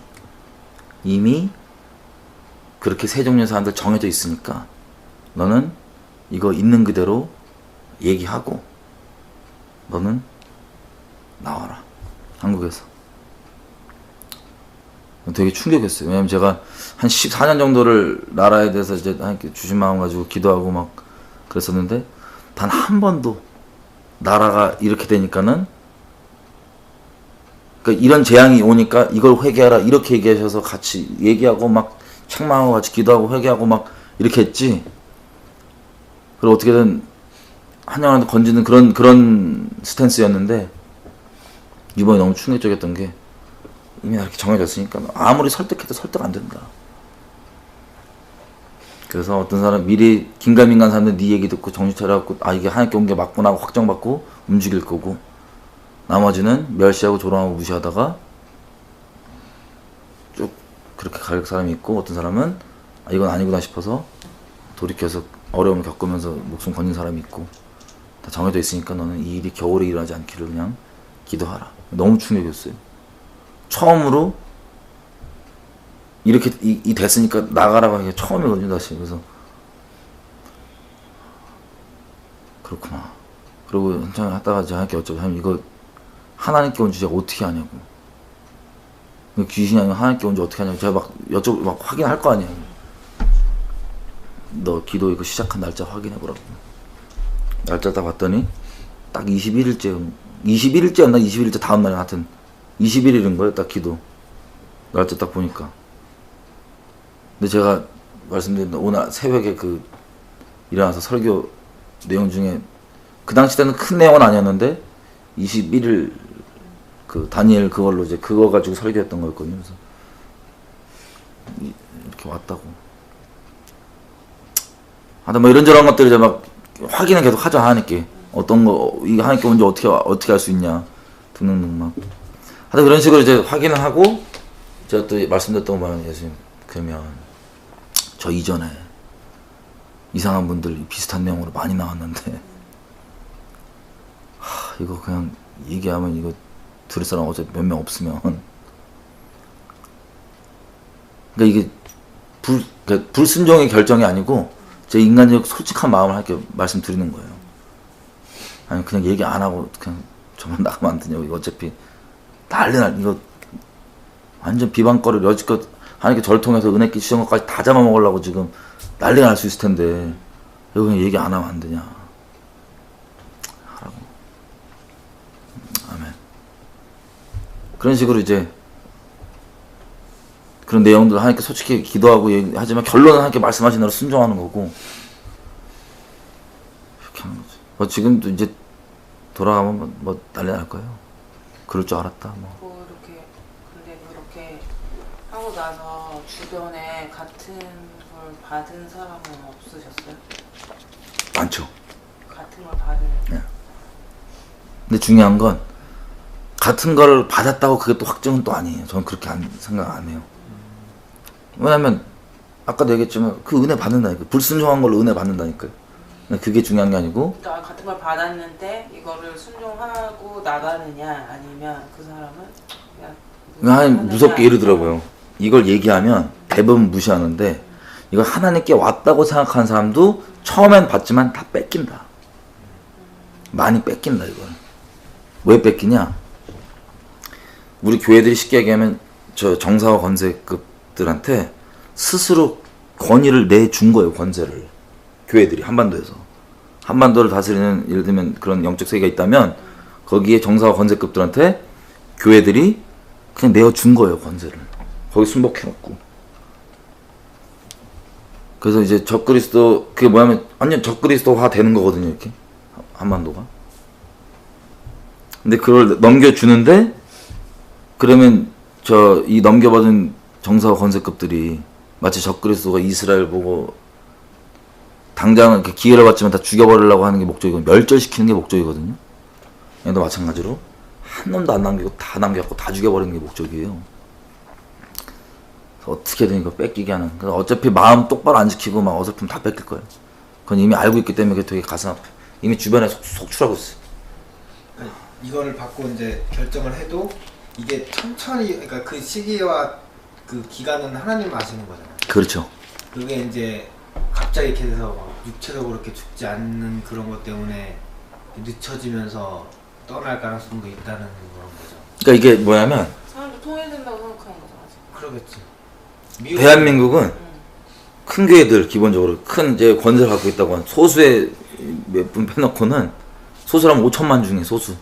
그렇게 세 종류의 사람들 정해져 있으니까 너는 이거 있는 그대로 얘기하고 너는 나와라. 한국에서. 되게 충격이었어요. 왜냐면 제가 한 14년 정도를 나라에 대해서 이제 하나님께 주신 마음 가지고 기도하고 막 그랬었는데 단 한 번도 나라가 이렇게 되니까는 그러니까 이런 재앙이 오니까 이걸 회개하라 이렇게 얘기하셔서 같이 얘기하고 막 책망하고 같이 기도하고 회개하고 막 이렇게 했지. 그리고 어떻게든 한영한테 건지는 그런 스탠스였는데 이번에 너무 충격적이었던 게 이미 이렇게 정해졌으니까 아무리 설득해도 설득 안 된다. 그래서 어떤 사람 미리 긴가민가한 사람들 네 얘기 듣고 정신 차려갖고 아 이게 하나님께 온 게 맞구나 하고 확정받고 움직일 거고 나머지는 멸시하고 조롱하고 무시하다가 쭉 그렇게 갈 사람이 있고 어떤 사람은 아 이건 아니구나 싶어서 돌이켜서 어려움을 겪으면서 목숨 건진 사람이 있고 다 정해져 있으니까 너는 이 일이 겨울에 일어나지 않기를 그냥 기도하라. 너무 충격이었어요. 처음으로 이렇게 이 됐으니까 나가라고 하기가 처음이거든요 다시. 그래서 그렇구나. 그리고 한참 하다가 이제 하나님께 여쭤보고 하나님 이거 하나님께 온지 제가 어떻게 하냐고. 귀신이 아니면 하나님께 온지 어떻게 하냐고 제가 막 여쭤보고 막 확인할 거 아니야. 너 기도 이거 시작한 날짜 확인해보라고. 날짜 딱 봤더니 딱 21일째였나 21일째 다음날에 하여튼 21일인 거예요 딱 기도 날짜 딱 보니까. 근데 제가 말씀드린 오늘 새벽에 그 일어나서 설교 내용 중에 그 당시 때는 큰 내용은 아니었는데 21일 그 다니엘 그걸로 이제 그거 가지고 설교했던 거였거든요. 그래서 이렇게 왔다고. 하여튼 뭐 이런저런 것들 이제 막 확인을 계속 하죠 하나님께. 어떤 거 이거 하나님께 온지 어떻게 할 수 있냐 등등등 막. 하여튼 그런 식으로 이제 확인을 하고 제가 또 말씀드렸던 거 보면 예수님 그러면 저 이전에 이상한 분들 비슷한 내용으로 많이 나왔는데 이거 그냥 얘기하면 이거 들을 사람 어차피 몇 명 없으면. 그러니까 이게 그러니까 불순종의 결정이 아니고 제 인간적 솔직한 마음을 할게 말씀드리는 거예요. 아니 그냥 얘기 안 하고 그냥 저만 나가면 안 되냐고. 이거 어차피 이거 완전 비방거리를 여지껏 하나님께 저를 통해서 은혜끼 주신 것까지 다 잡아먹으려고 지금 난리가 날 수 있을 텐데 이거 그냥 얘기 안 하면 안 되냐. 하라고. 아멘. 그런 식으로 이제 그런 내용들 하나님께 솔직히 기도하고 하지만 결론은 하나님께 말씀하신 대로 순종하는 거고 이렇게 하는 거지. 뭐 지금도 이제 돌아가면 뭐 난리 날 거예요. 그럴 줄 알았다. 뭐. 근데 그렇게 하고 나서 주변에 같은 걸 받은 사람은 없으셨어요? 많죠. 같은 걸 받은. 네. 근데 중요한 건 같은 걸 받았다고 그게 또 확정은 또 아니에요. 저는 그렇게 생각 안 해요. 왜냐면 아까도 얘기했지만 그 은혜 받는다니까요. 불순종한 걸로 은혜 받는다니까요. 그게 중요한 게 아니고 그러니까 같은 걸 받았는데 이거를 순종하고 나가느냐 아니면 그 사람은 그냥 하나님 무섭게 이러더라고요. 이걸 얘기하면 대부분 무시하는데 이걸 하나님께 왔다고 생각하는 사람도 처음엔 받지만 다 뺏긴다. 많이 뺏긴다 이걸. 왜 뺏기냐? 우리 교회들이 쉽게 얘기하면 저 정사와 권세급들한테 스스로 권위를 내준 거예요. 권세를. 교회들이 한반도에서. 한반도를 다스리는 예를 들면 그런 영적 세계가 있다면 거기에 정사와 권세급들한테 교회들이 그냥 내어준 거예요. 권세를. 거기 순복해놓고. 그래서 이제 적그리스도 그게 뭐냐면 완전 적그리스도화 되는 거거든요. 이렇게 한반도가. 근데 그걸 넘겨주는데 그러면 이 넘겨받은 정사와 권세급들이 마치 적그리스도가 이스라엘 보고 당장은 이렇게 기회를 받지만 다 죽여버리려고 하는 게 목적이고 멸절시키는 게 목적이거든요. 얘도 마찬가지로 한 놈도 안 남기고 다 남겨갖고 다 죽여버리는 게 목적이에요. 그래서 어떻게든 이거 뺏기게 하는. 그래서 어차피 마음 똑바로 안 지키고 막 어설프면 다 뺏길 거예요. 그건 이미 알고 있기 때문에 그게 되게 가슴 아파요. 이미 주변에 속출하고 있어요. 이거를 받고 이제 결정을 해도 이게 천천히 그러니까 그 시기와 그 기간은 하나님 아시는 거잖아요. 그렇죠. 그게 이제 갑자기 이렇게 돼서 막 육체적으로 이렇게 죽지 않는 그런 것 때문에 늦춰지면서 떠날 가능성도 있다는 그런 거죠. 그러니까 이게 뭐냐면 사람도 통일된다고 생각하는 거죠. 아직. 그러겠지. 대한민국은 큰 교회들 기본적으로 큰 이제 권세를 갖고 있다고 한 소수의 몇 분 빼놓고는 소수라면 5천만 중에 소수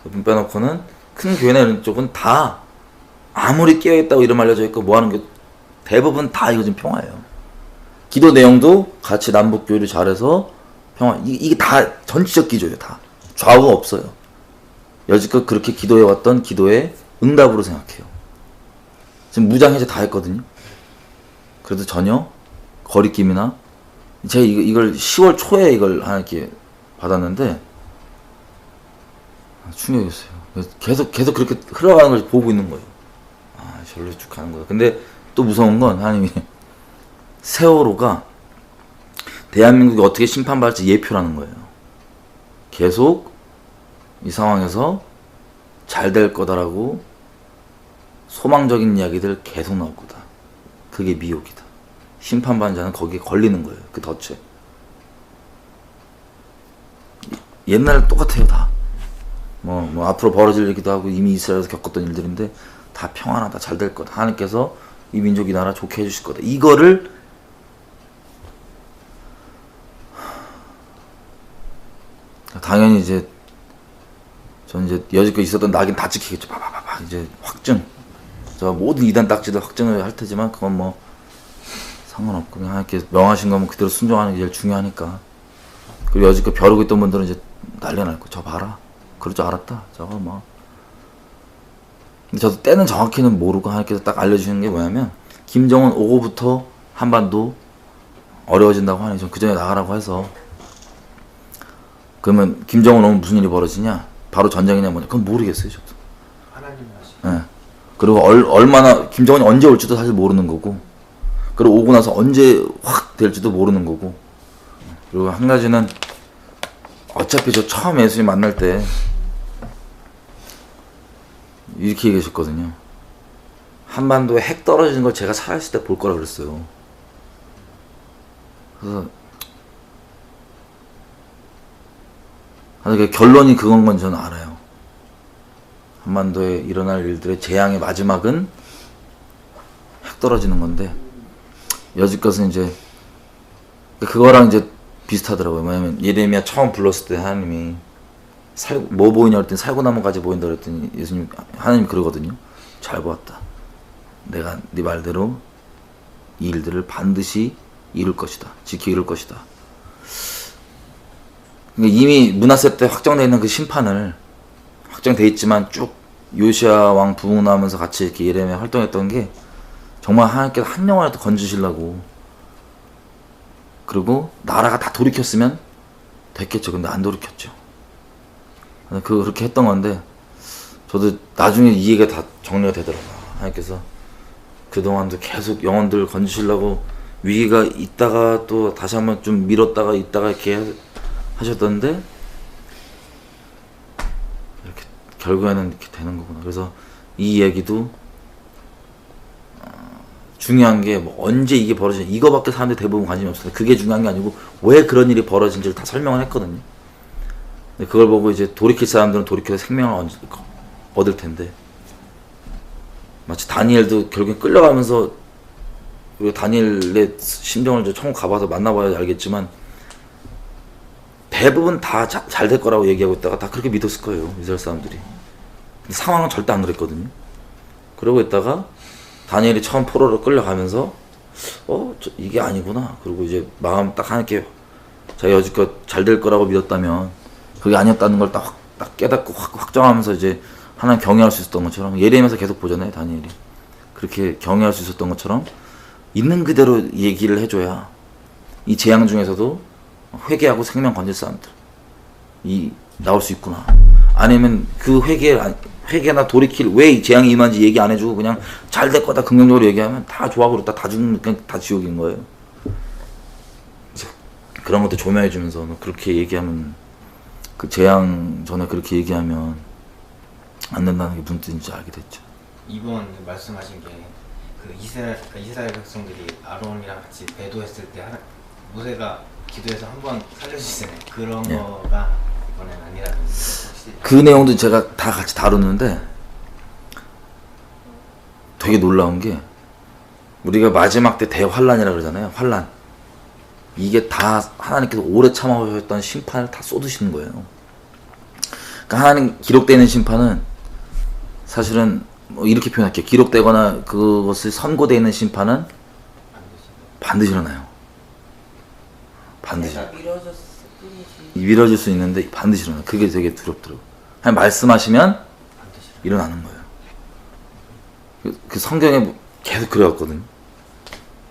몇 분 빼놓고는 큰 교회나 이런 쪽은 다 아무리 깨어있다고 이름 알려져 있고 뭐 하는 게 대부분 다 이거 지금 평화예요. 기도 내용도 같이 남북 교류를 잘해서 평화. 이게 다 전치적 기조예요. 다 좌우가 없어요. 여지껏 그렇게 기도해왔던 기도의 응답으로 생각해요. 지금 무장 해제 다 했거든요. 그래도 전혀 거리낌이나 제가 이걸 10월 초에 이걸 하나님께 받았는데 충격이었어요. 계속 그렇게 흘러가는 걸 보고 있는 거예요. 절로 쭉 가는 거예요. 근데 또 무서운 건 하나님이 세월호가 대한민국이 어떻게 심판받을지 예표라는 거예요. 계속 이 상황에서 잘 될 거다라고 소망적인 이야기들 계속 나올 거다. 그게 미혹이다. 심판받은 자는 거기에 걸리는 거예요. 그 덫에. 옛날 똑같아요. 다. 뭐 앞으로 벌어질 얘기도 하고 이미 이스라엘에서 겪었던 일들인데 다 평안하다. 잘 될 거다. 하나님께서 이 민족 이 나라 좋게 해주실 거다. 이거를 당연히 이제 전 이제 여지껏 있었던 낙인 다 찍히겠죠. 봐봐봐 이제 확증. 저 모든 이단 딱지들 확증을 할 테지만 그건 뭐 상관없고 그냥 이렇게 명하신 거면 그대로 순종하는 게 제일 중요하니까. 그리고 여지껏 벼르고 있던 분들은 이제 난리 날 거. 저 봐라. 그럴 줄 알았다. 저거 뭐. 근데 저도 때는 정확히는 모르고 하나님께서 딱 알려주시는 게 뭐냐면 김정은 오고부터 한반도 어려워진다고 하니 전 그 전에 나가라고 해서 그러면 김정은 오면 무슨 일이 벌어지냐? 바로 전쟁이냐 뭐냐? 그건 모르겠어요. 저도. 하나님 아시. 예. 그리고 얼마나 김정은이 언제 올지도 사실 모르는 거고 그리고 오고 나서 언제 확 될지도 모르는 거고 그리고 한 가지는 어차피 저 처음 예수님 만날 때 이렇게 얘기하셨거든요. 한반도에 핵 떨어지는 걸 제가 살아있을 때 볼 거라 그랬어요. 그래서 결론이 그건 건 저는 알아요. 한반도에 일어날 일들의 재앙의 마지막은 핵 떨어지는 건데, 여지껏은 이제 그거랑 이제 비슷하더라고요. 뭐냐면 예레미야 처음 불렀을 때 하나님이 뭐 보이냐 그랬더니 살구나무 가지 보인다 그랬더니 예수님 하나님이 그러거든요. 잘 보았다. 내가 네 말대로 이 일들을 반드시 이룰 것이다. 지켜 이룰 것이다. 그러니까 이미 므낫세 때 확정되어 있는 그 심판을, 확정되어 있지만 쭉 요시아 왕 부흥나면서 같이 이렇게 예레미야 활동했던 게 정말 하나님께서 한 영혼이라도 건지시려고, 그리고 나라가 다 돌이켰으면 됐겠죠. 근데 안 돌이켰죠. 그렇게 했던 건데, 저도 나중에 이해가 다 정리가 되더라고요. 하나님께서 그동안도 계속 영혼들 건지시려고 위기가 있다가 또 다시 한번 좀 미뤘다가 있다가 이렇게 하셨던데, 이렇게 결국에는 이렇게 되는 거구나. 그래서 이 얘기도 중요한 게 뭐 언제 이게 벌어지냐 이거밖에 사람들이 대부분 관심이 없어요. 그게 중요한 게 아니고 왜 그런 일이 벌어진지를 다 설명을 했거든요. 근데 그걸 보고 이제 돌이킬 사람들은 돌이켜서 생명을 얻을 텐데, 마치 다니엘도 결국에 끌려가면서, 다니엘의 심정을 이제 천국 가봐서 만나봐야 알겠지만 대부분 다 잘 될 거라고 얘기하고 있다가 다 그렇게 믿었을 거예요, 이스라엘 사람들이. 근데 상황은 절대 안 그랬거든요. 그러고 있다가 다니엘이 처음 포로로 끌려가면서 이게 아니구나. 그리고 이제 마음 딱 하나님께 자기 여지껏 잘 될 거라고 믿었다면 그게 아니었다는 걸 딱 깨닫고 확정하면서 이제 하나님 경외할 수 있었던 것처럼, 예레미야에서 계속 보잖아요, 다니엘이. 그렇게 경외할 수 있었던 것처럼 있는 그대로 얘기를 해줘야 이 재앙 중에서도 회개하고 생명 건질 사람들 나올 수 있구나. 아니면 그 회개나 돌이킬 왜 이 재앙이 임한지 얘기 안 해주고 그냥 잘 될 거다 긍정적으로 얘기하면 다 좋아하고 그렇다 다 죽는, 그냥 다 지옥인 거예요. 그래서 그런 것도 조명해주면서 그렇게 얘기하면, 그 재앙 전에 그렇게 얘기하면 안 된다는 게 무슨 뜻인지 알게 됐죠. 이번 말씀하신 게 그 이스라엘 백성들이 아론이랑 같이 배도했을 때 모세가 기도해서 한번 살려주시잖아요. 그런 예. 거가 이번엔 아니라는 확실히. 그 내용도 제가 다 같이 다루는데 되게 놀라운 게, 우리가 마지막 때 대환란이라고 그러잖아요. 환란. 이게 다 하나님께서 오래 참아오셨던 심판을 다 쏟으시는 거예요. 그러니까 하나님 기록되어 있는 심판은 사실은 뭐 이렇게 표현할게요. 기록되거나 그것을 선고되어 있는 심판은 반드시 일어나요. 반드시. 내가 미뤄졌을 뿐이지. 미뤄질 수 있는데 반드시 일어나요. 그게 되게 두렵더라고요. 하나님 말씀하시면 일어나는 거예요. 그 성경에 계속 그래왔거든요.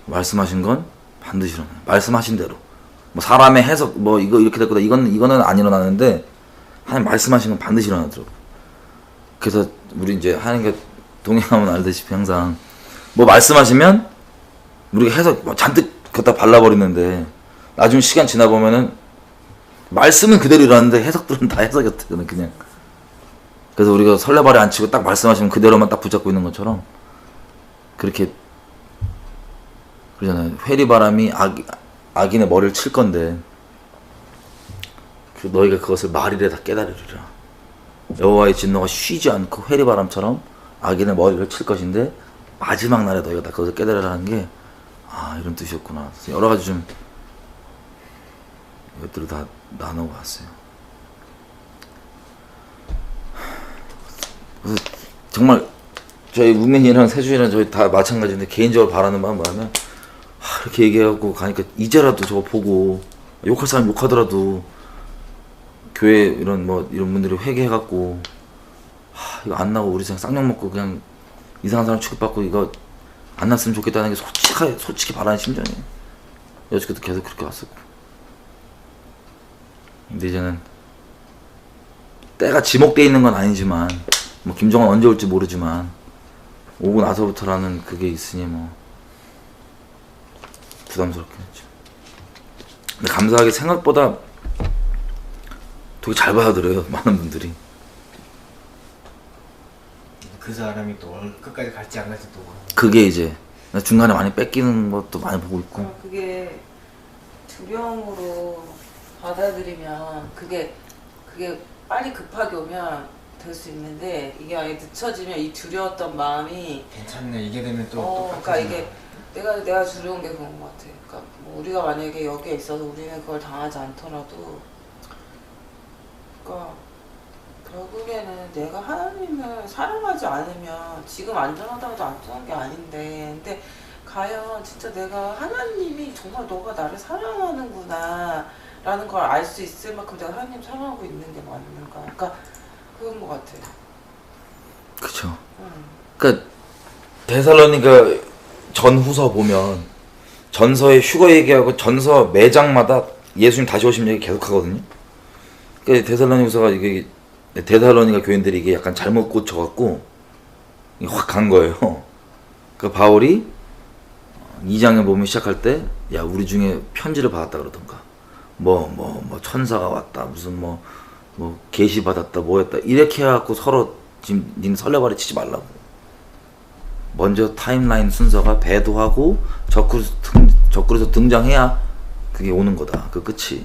말씀하신 건 반드시 일어나요. 말씀하신 대로. 뭐 사람의 해석, 뭐 이거 이렇게 될 거다. 이거는 안 일어나는데 하나님 말씀하신 건 반드시 일어나더라고요. 그래서 우리 이제 하나님과 동행하면 알다시피 항상 뭐 말씀하시면 우리가 해석 뭐 잔뜩 갖다 발라버리는데 나중에 시간 지나 보면은 말씀은 그대로 일어나는데 해석들은 다 해석이었대요. 그냥. 그래서 우리가 설레발에 안 치고 딱 말씀하시면 그대로만 딱 붙잡고 있는 것처럼 그렇게 그러잖아요. 회리바람이 악인의 머리를 칠 건데 너희가 그것을 말일에 다 깨달으리라. 여호와의 진노가 쉬지 않고 회리바람처럼 악인의 머리를 칠 것인데 마지막 날에 너희가 다 그것을 깨달으라는 게 이런 뜻이었구나. 그래서 여러 가지 좀 이것들을 다 나누고 왔어요. 그래서 정말 저희 우민이랑 세준이랑 저희 다 마찬가지인데 개인적으로 바라는 바는 뭐냐면 이렇게 얘기하고 가니까 이제라도 저거 보고 욕할 사람 욕하더라도 교회 이런 분들이 회개해갖고 이거 안 나고 우리 그냥 쌍욕 먹고 그냥 이상한 사람 취급받고 이거 안 났으면 좋겠다는 게 솔직히 바라는 심정이에요. 여지껏도 계속 그렇게 왔었고. 근데 이제는 때가 지목되어 있는 건 아니지만 뭐 김정은 언제 올지 모르지만 오고 나서부터라는 그게 있으니 뭐 부담스럽긴 했죠. 근데 감사하게 생각보다 되게 잘 받아들여요, 많은 분들이. 그 사람이 또 끝까지 갈지 안 갈지 또 모르는 그게 이제 중간에 많이 뺏기는 것도 많이 보고 있고. 그게 두려움으로 받아들이면 그게 빨리 급하게 오면 될 수 있는데 이게 아예 늦춰지면 이 두려웠던 마음이 괜찮네 이게 되면 또 그러니까 이게 내가 두려운 게 그런 것 같아. 그러니까 뭐 우리가 만약에 여기에 있어서 우리는 그걸 당하지 않더라도, 그러니까 결국에는 내가 하나님을 사랑하지 않으면 지금 안전하다고 해도 안전한 게 아닌데, 근데 과연 진짜 내가 하나님이 정말 너가 나를 사랑하는구나 라는 걸 알 수 있을 만큼 내가 하나님 사랑하고 있는 게 맞는가. 그러니까 그런 것 같아. 그쵸. 그러니까 데살로니가 전후서 보면 전서에 휴거 얘기하고 전서 매장마다 예수님 다시 오심 얘기 계속 하거든요. 그러니까 데살로니가서가 이게 데살로니가 교인들이 이게 약간 잘못 꽂혀갖고 확 간 거예요. 그 바울이 2장에 보면 시작할 때, 야 우리 중에 편지를 받았다 그러던가, 뭐 천사가 왔다, 무슨 뭐 계시 받았다, 뭐였다 이렇게 해갖고 서로 지금 니는 설레발에 치지 말라고. 먼저 타임라인 순서가 배도하고 적그리스도 등장해야 그게 오는 거다. 그 끝이.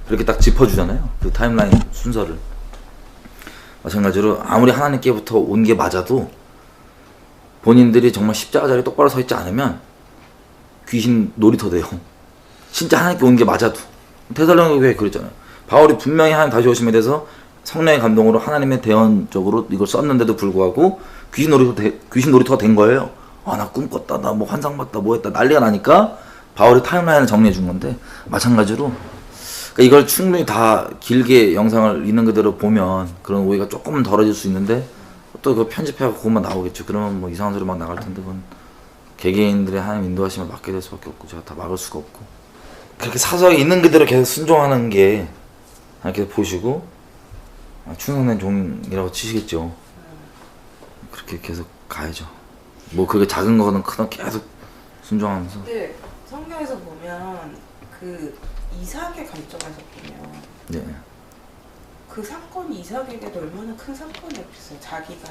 그렇게 딱 짚어주잖아요. 그 타임라인 순서를. 마찬가지로 아무리 하나님께부터 온 게 맞아도 본인들이 정말 십자가 자리에 똑바로 서 있지 않으면 귀신 놀이터 돼요. 진짜 하나님께 온 게 맞아도. 데살로니가 교회 그랬잖아요. 바울이 분명히 하나님 다시 오심에 대해서 성령의 감동으로 하나님의 대언적으로 이걸 썼는데도 불구하고 귀신 놀이터가 된 거예요. 아, 나 꿈꿨다, 나 뭐 환상 봤다, 뭐 했다 난리가 나니까 바울이 타임라인을 정리해 준 건데, 마찬가지로 그러니까 이걸 충분히 다 길게 영상을 있는 그대로 보면 그런 오해가 조금은 덜어질 수 있는데, 또 그거 편집해갖고 그것만 나오겠죠. 그러면 뭐 이상한 소리 막 나갈 텐데, 그건 개개인들의 하나님 인도하심을 맡게 될 수밖에 없고 제가 다 막을 수가 없고, 그렇게 사서에 있는 그대로 계속 순종하는 게 이렇게 보시고 충성된 종이라고 치시겠죠. 그렇게 계속 가야죠. 뭐 그게 작은 거든 크든 계속 순종하면서. 근데 성경에서 보면 그 이삭의 관점에서 보면 네. 그 사건이 이삭에게도 얼마나 큰 사건이었겠어요. 자기가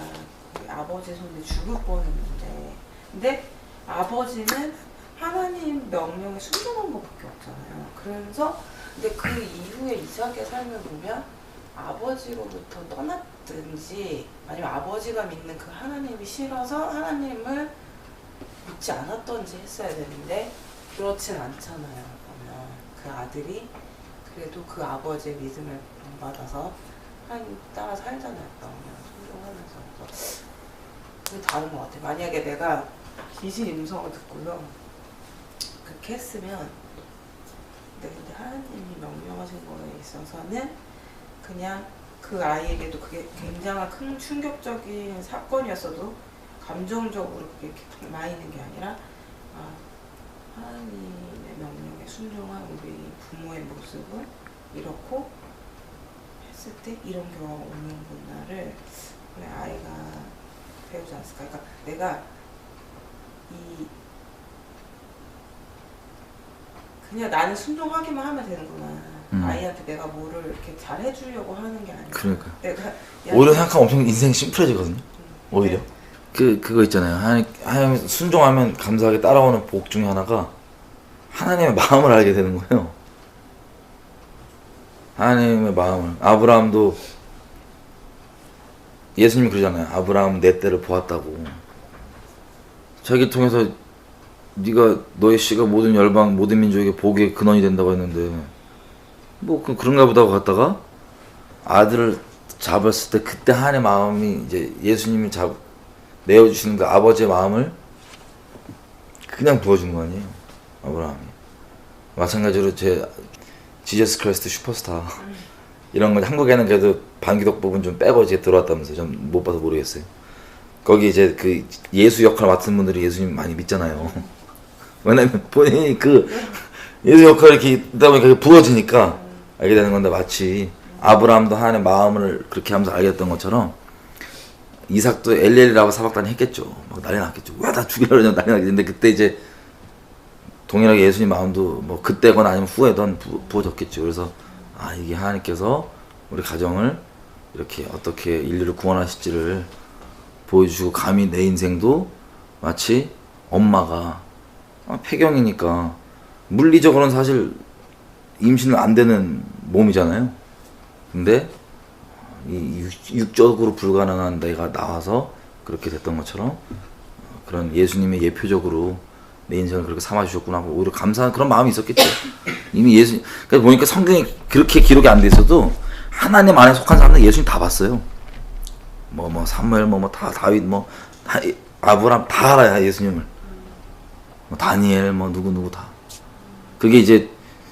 아버지 손에 죽을 뻔했는데, 근데 아버지는 하나님 명령에 순종한 것밖에 없잖아요. 그래서 근데 그 이후에 이삭의 삶을 보면 아버지로부터 떠났든지 아니면 아버지가 믿는 그 하나님이 싫어서 하나님을 믿지 않았던지 했어야 되는데 그렇진 않잖아요. 보면 그 아들이 그래도 그 아버지의 믿음을 받아서 하나님 따라 살잖아요. 순종하면서. 그래서 그게 다른 것 같아요. 만약에 내가 귀신 음성을 듣고요 그렇게 했으면, 근데 하나님이 명령하신 거에 있어서는 그냥 그 아이에게도 그게 굉장한 큰 충격적인 사건이었어도 감정적으로 그게 많이 있는 게 아니라, 하나님의 명령에 순종한 우리 부모의 모습은 이렇고 했을 때 이런 경우가 오는구나를 우리 아이가 배우지 않았을까. 그러니까 내가 그냥 나는 순종하기만 하면 되는구나. 아이한테 내가 뭐를 이렇게 잘 해주려고 하는 게 아니라. 그러니까. 내가 오히려 생각하면 엄청 인생이 심플해지거든요. 오히려. 그거 있잖아요. 하나님 순종하면 감사하게 따라오는 복 중에 하나가 하나님의 마음을 알게 되는 거예요. 하나님의 마음을. 아브라함도 예수님이 그러잖아요. 아브라함 내 때를 보았다고. 자기 통해서 네가 너의 씨가 모든 열방 모든 민족에게 복의 근원이 된다고 했는데 뭐 그런가 보다 하고 갔다가 아들을 잡았을 때 그때 하나님의 마음이 이제 예수님이 내어주시는 그 아버지의 마음을 그냥 부어준 거 아니에요. 아브라함이. 마찬가지로 지저스 크라이스트 슈퍼스타 이런 건 한국에는 그래도 반기독법은 좀 빼고 이제 들어왔다면서 좀 못 봐서 모르겠어요. 거기 이제 그 예수 역할 맡은 분들이 예수님 많이 믿잖아요. 왜냐면 본인이 그 예수 역할이 이렇게 있다 보니까 그게 부어지니까 알게 되는 건데, 마치 아브라함도 하나님의 마음을 그렇게 하면서 알게 됐던 것처럼 이삭도 엘리엘이라고 사박단이 했겠죠. 막 난리 났겠죠. 왜 다 죽이려고 그러냐 난리 났겠는데, 그때 이제 동일하게 예수님 마음도 뭐 그때건 아니면 후에든 부어졌겠죠. 그래서 이게 하나님께서 우리 가정을 이렇게 어떻게 인류를 구원하실지를 보여주고, 감히 내 인생도 마치 엄마가 폐경이니까 물리적으로는 사실 임신은 안 되는 몸이잖아요. 근데 이 육적으로 불가능한 내가 나와서 그렇게 됐던 것처럼 그런 예수님의 예표적으로 내 인생을 그렇게 삼아주셨구나 하고 오히려 감사한 그런 마음이 있었겠죠. 이미 예수, 그러니까 보니까 성경에 그렇게 기록이 안 돼 있어도 하나님 안에 속한 사람들 예수님 다 봤어요. 뭐 사무엘 다 다윗 다 아브람 다 알아요 예수님을. 다니엘 누구 다. 그게 이제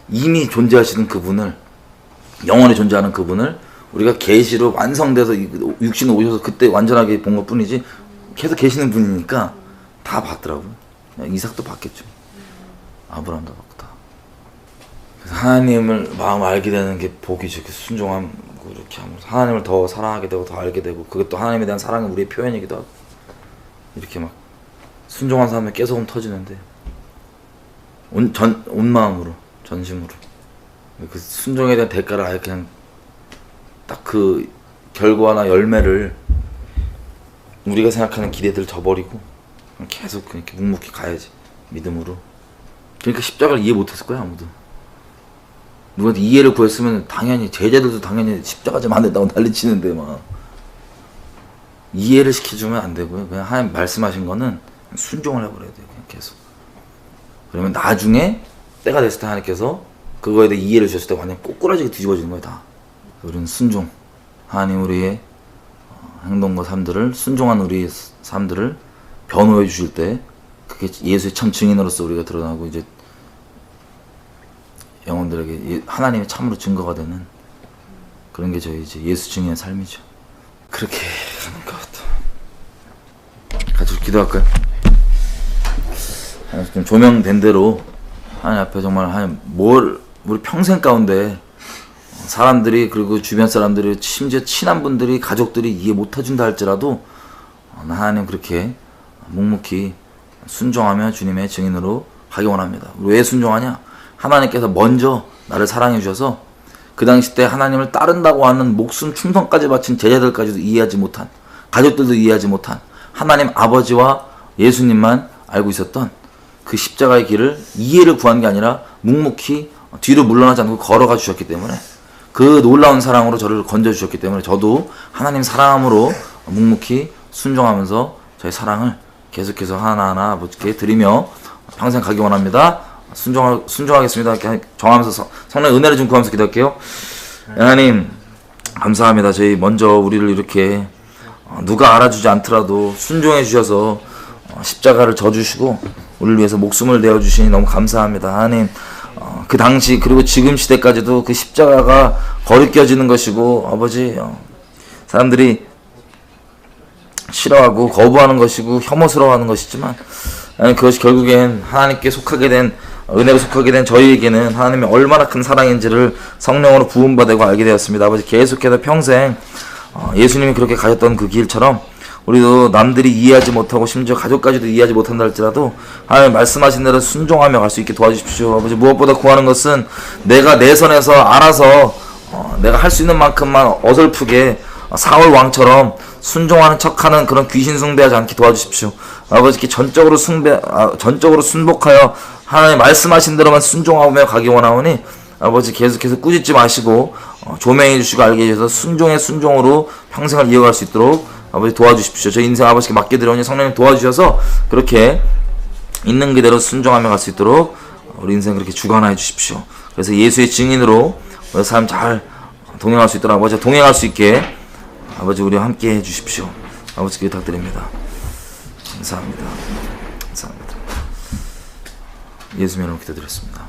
이미 존재하시는 그분을, 영원히 존재하는 그분을 우리가 계시로 완성돼서 육신으로 오셔서 그때 완전하게 본 것뿐이지 계속 계시는 분이니까 다 봤더라고요. 이삭도 봤겠죠. 아브라함도 봤고 다. 그래서 하나님을 마음 알게 되는 게 복이죠. 순종함 이렇게 하면서 하나님을 더 사랑하게 되고 더 알게 되고, 그게 또 하나님에 대한 사랑은 우리의 표현이기도 하고, 이렇게 막 순종한 사람은 깨소금 터지는데 온 마음으로 전심으로 그 순종에 대한 대가를 아예 그냥 딱 그 결과나 열매를 우리가 생각하는 기대들을 저버리고 계속 그렇게 묵묵히 가야지, 믿음으로. 그러니까 십자가를 이해 못했을 거야 아무도. 누구한테 이해를 구했으면 당연히 제자들도 당연히 십자가 좀 안 된다고 난리치는데 막 이해를 시켜주면 안 되고요. 그냥 하나님 말씀하신 거는 순종을 해버려야 돼요. 그냥 계속. 그러면 나중에 때가 됐을 때 하나님께서 그거에 대해 이해를 주셨을 때 완전 꼬꾸라지게 뒤집어지는 거예요 다. 우리는 순종, 하나님 우리의 행동과 삶들을, 순종한 우리의 삶들을 변호해 주실 때 그게 예수의 참 증인으로서 우리가 드러나고 이제 영혼들에게 하나님의 참으로 증거가 되는 그런 게 저희 이제 예수 증인의 삶이죠. 그렇게 하는 것 같아. 같이 기도할까요? 좀 조명된 대로 하나님 앞에 정말 하나님 우리 평생 가운데 사람들이, 그리고 주변 사람들이, 심지어 친한 분들이, 가족들이 이해 못 해준다 할지라도 하나님 그렇게 묵묵히 순종하며 주님의 증인으로 가기 원합니다. 왜 순종하냐? 하나님께서 먼저 나를 사랑해 주셔서 그 당시 때 하나님을 따른다고 하는 목숨 충성까지 바친 제자들까지도 이해하지 못한, 가족들도 이해하지 못한 하나님 아버지와 예수님만 알고 있었던 그 십자가의 길을 이해를 구한 게 아니라 묵묵히 뒤로 물러나지 않고 걸어가 주셨기 때문에, 그 놀라운 사랑으로 저를 건져주셨기 때문에 저도 하나님 사랑함으로 묵묵히 순종하면서 저희 사랑을 계속해서 하나하나 아버지께 드리며 평생 가기 원합니다. 순종하겠습니다. 이렇게 정하면서 성령의 은혜를 좀 구하면서 기도할게요. 하나님 감사합니다. 저희 먼저 우리를 이렇게 누가 알아주지 않더라도 순종해 주셔서 십자가를 져주시고 우리를 위해서 목숨을 내어주시니 너무 감사합니다. 하나님 그 당시 그리고 지금 시대까지도 그 십자가가 거리껴지는 것이고 아버지 사람들이 싫어하고 거부하는 것이고 혐오스러워하는 것이지만 그것이 결국엔 하나님께 속하게 된, 은혜로 속하게 된 저희에게는 하나님의 얼마나 큰 사랑인지를 성령으로 부음받고 알게 되었습니다. 아버지 계속해서 평생 예수님이 그렇게 가셨던 그 길처럼 우리도 남들이 이해하지 못하고 심지어 가족까지도 이해하지 못한다 할지라도 하나님 말씀하신 대로 순종하며 갈 수 있게 도와주십시오. 아버지 무엇보다 구하는 것은 내가 내 선에서 알아서 내가 할 수 있는 만큼만 어설프게 사울 왕처럼 순종하는 척하는 그런 귀신 숭배하지 않게 도와주십시오. 아버지께 전적으로 순복하여 하나님 말씀하신 대로만 순종하며 가기 원하오니 아버지 계속해서 꾸짖지 마시고 조명해 주시고 알게 해주셔서 순종의 순종으로 평생을 이어갈 수 있도록 아버지 도와주십시오. 저희 인생 아버지께 맡겨드려오니 성령님 도와주셔서 그렇게 있는 그대로 순종하며 갈 수 있도록 우리 인생 그렇게 주관하여 주십시오. 그래서 예수의 증인으로 우리 삶 잘 동행할 수 있도록 아버지 동행할 수 있게 아버지 우리와 함께 해주십시오. 아버지께 부탁드립니다. 감사합니다. 감사합니다. 예수 이름으로 기도드렸습니다.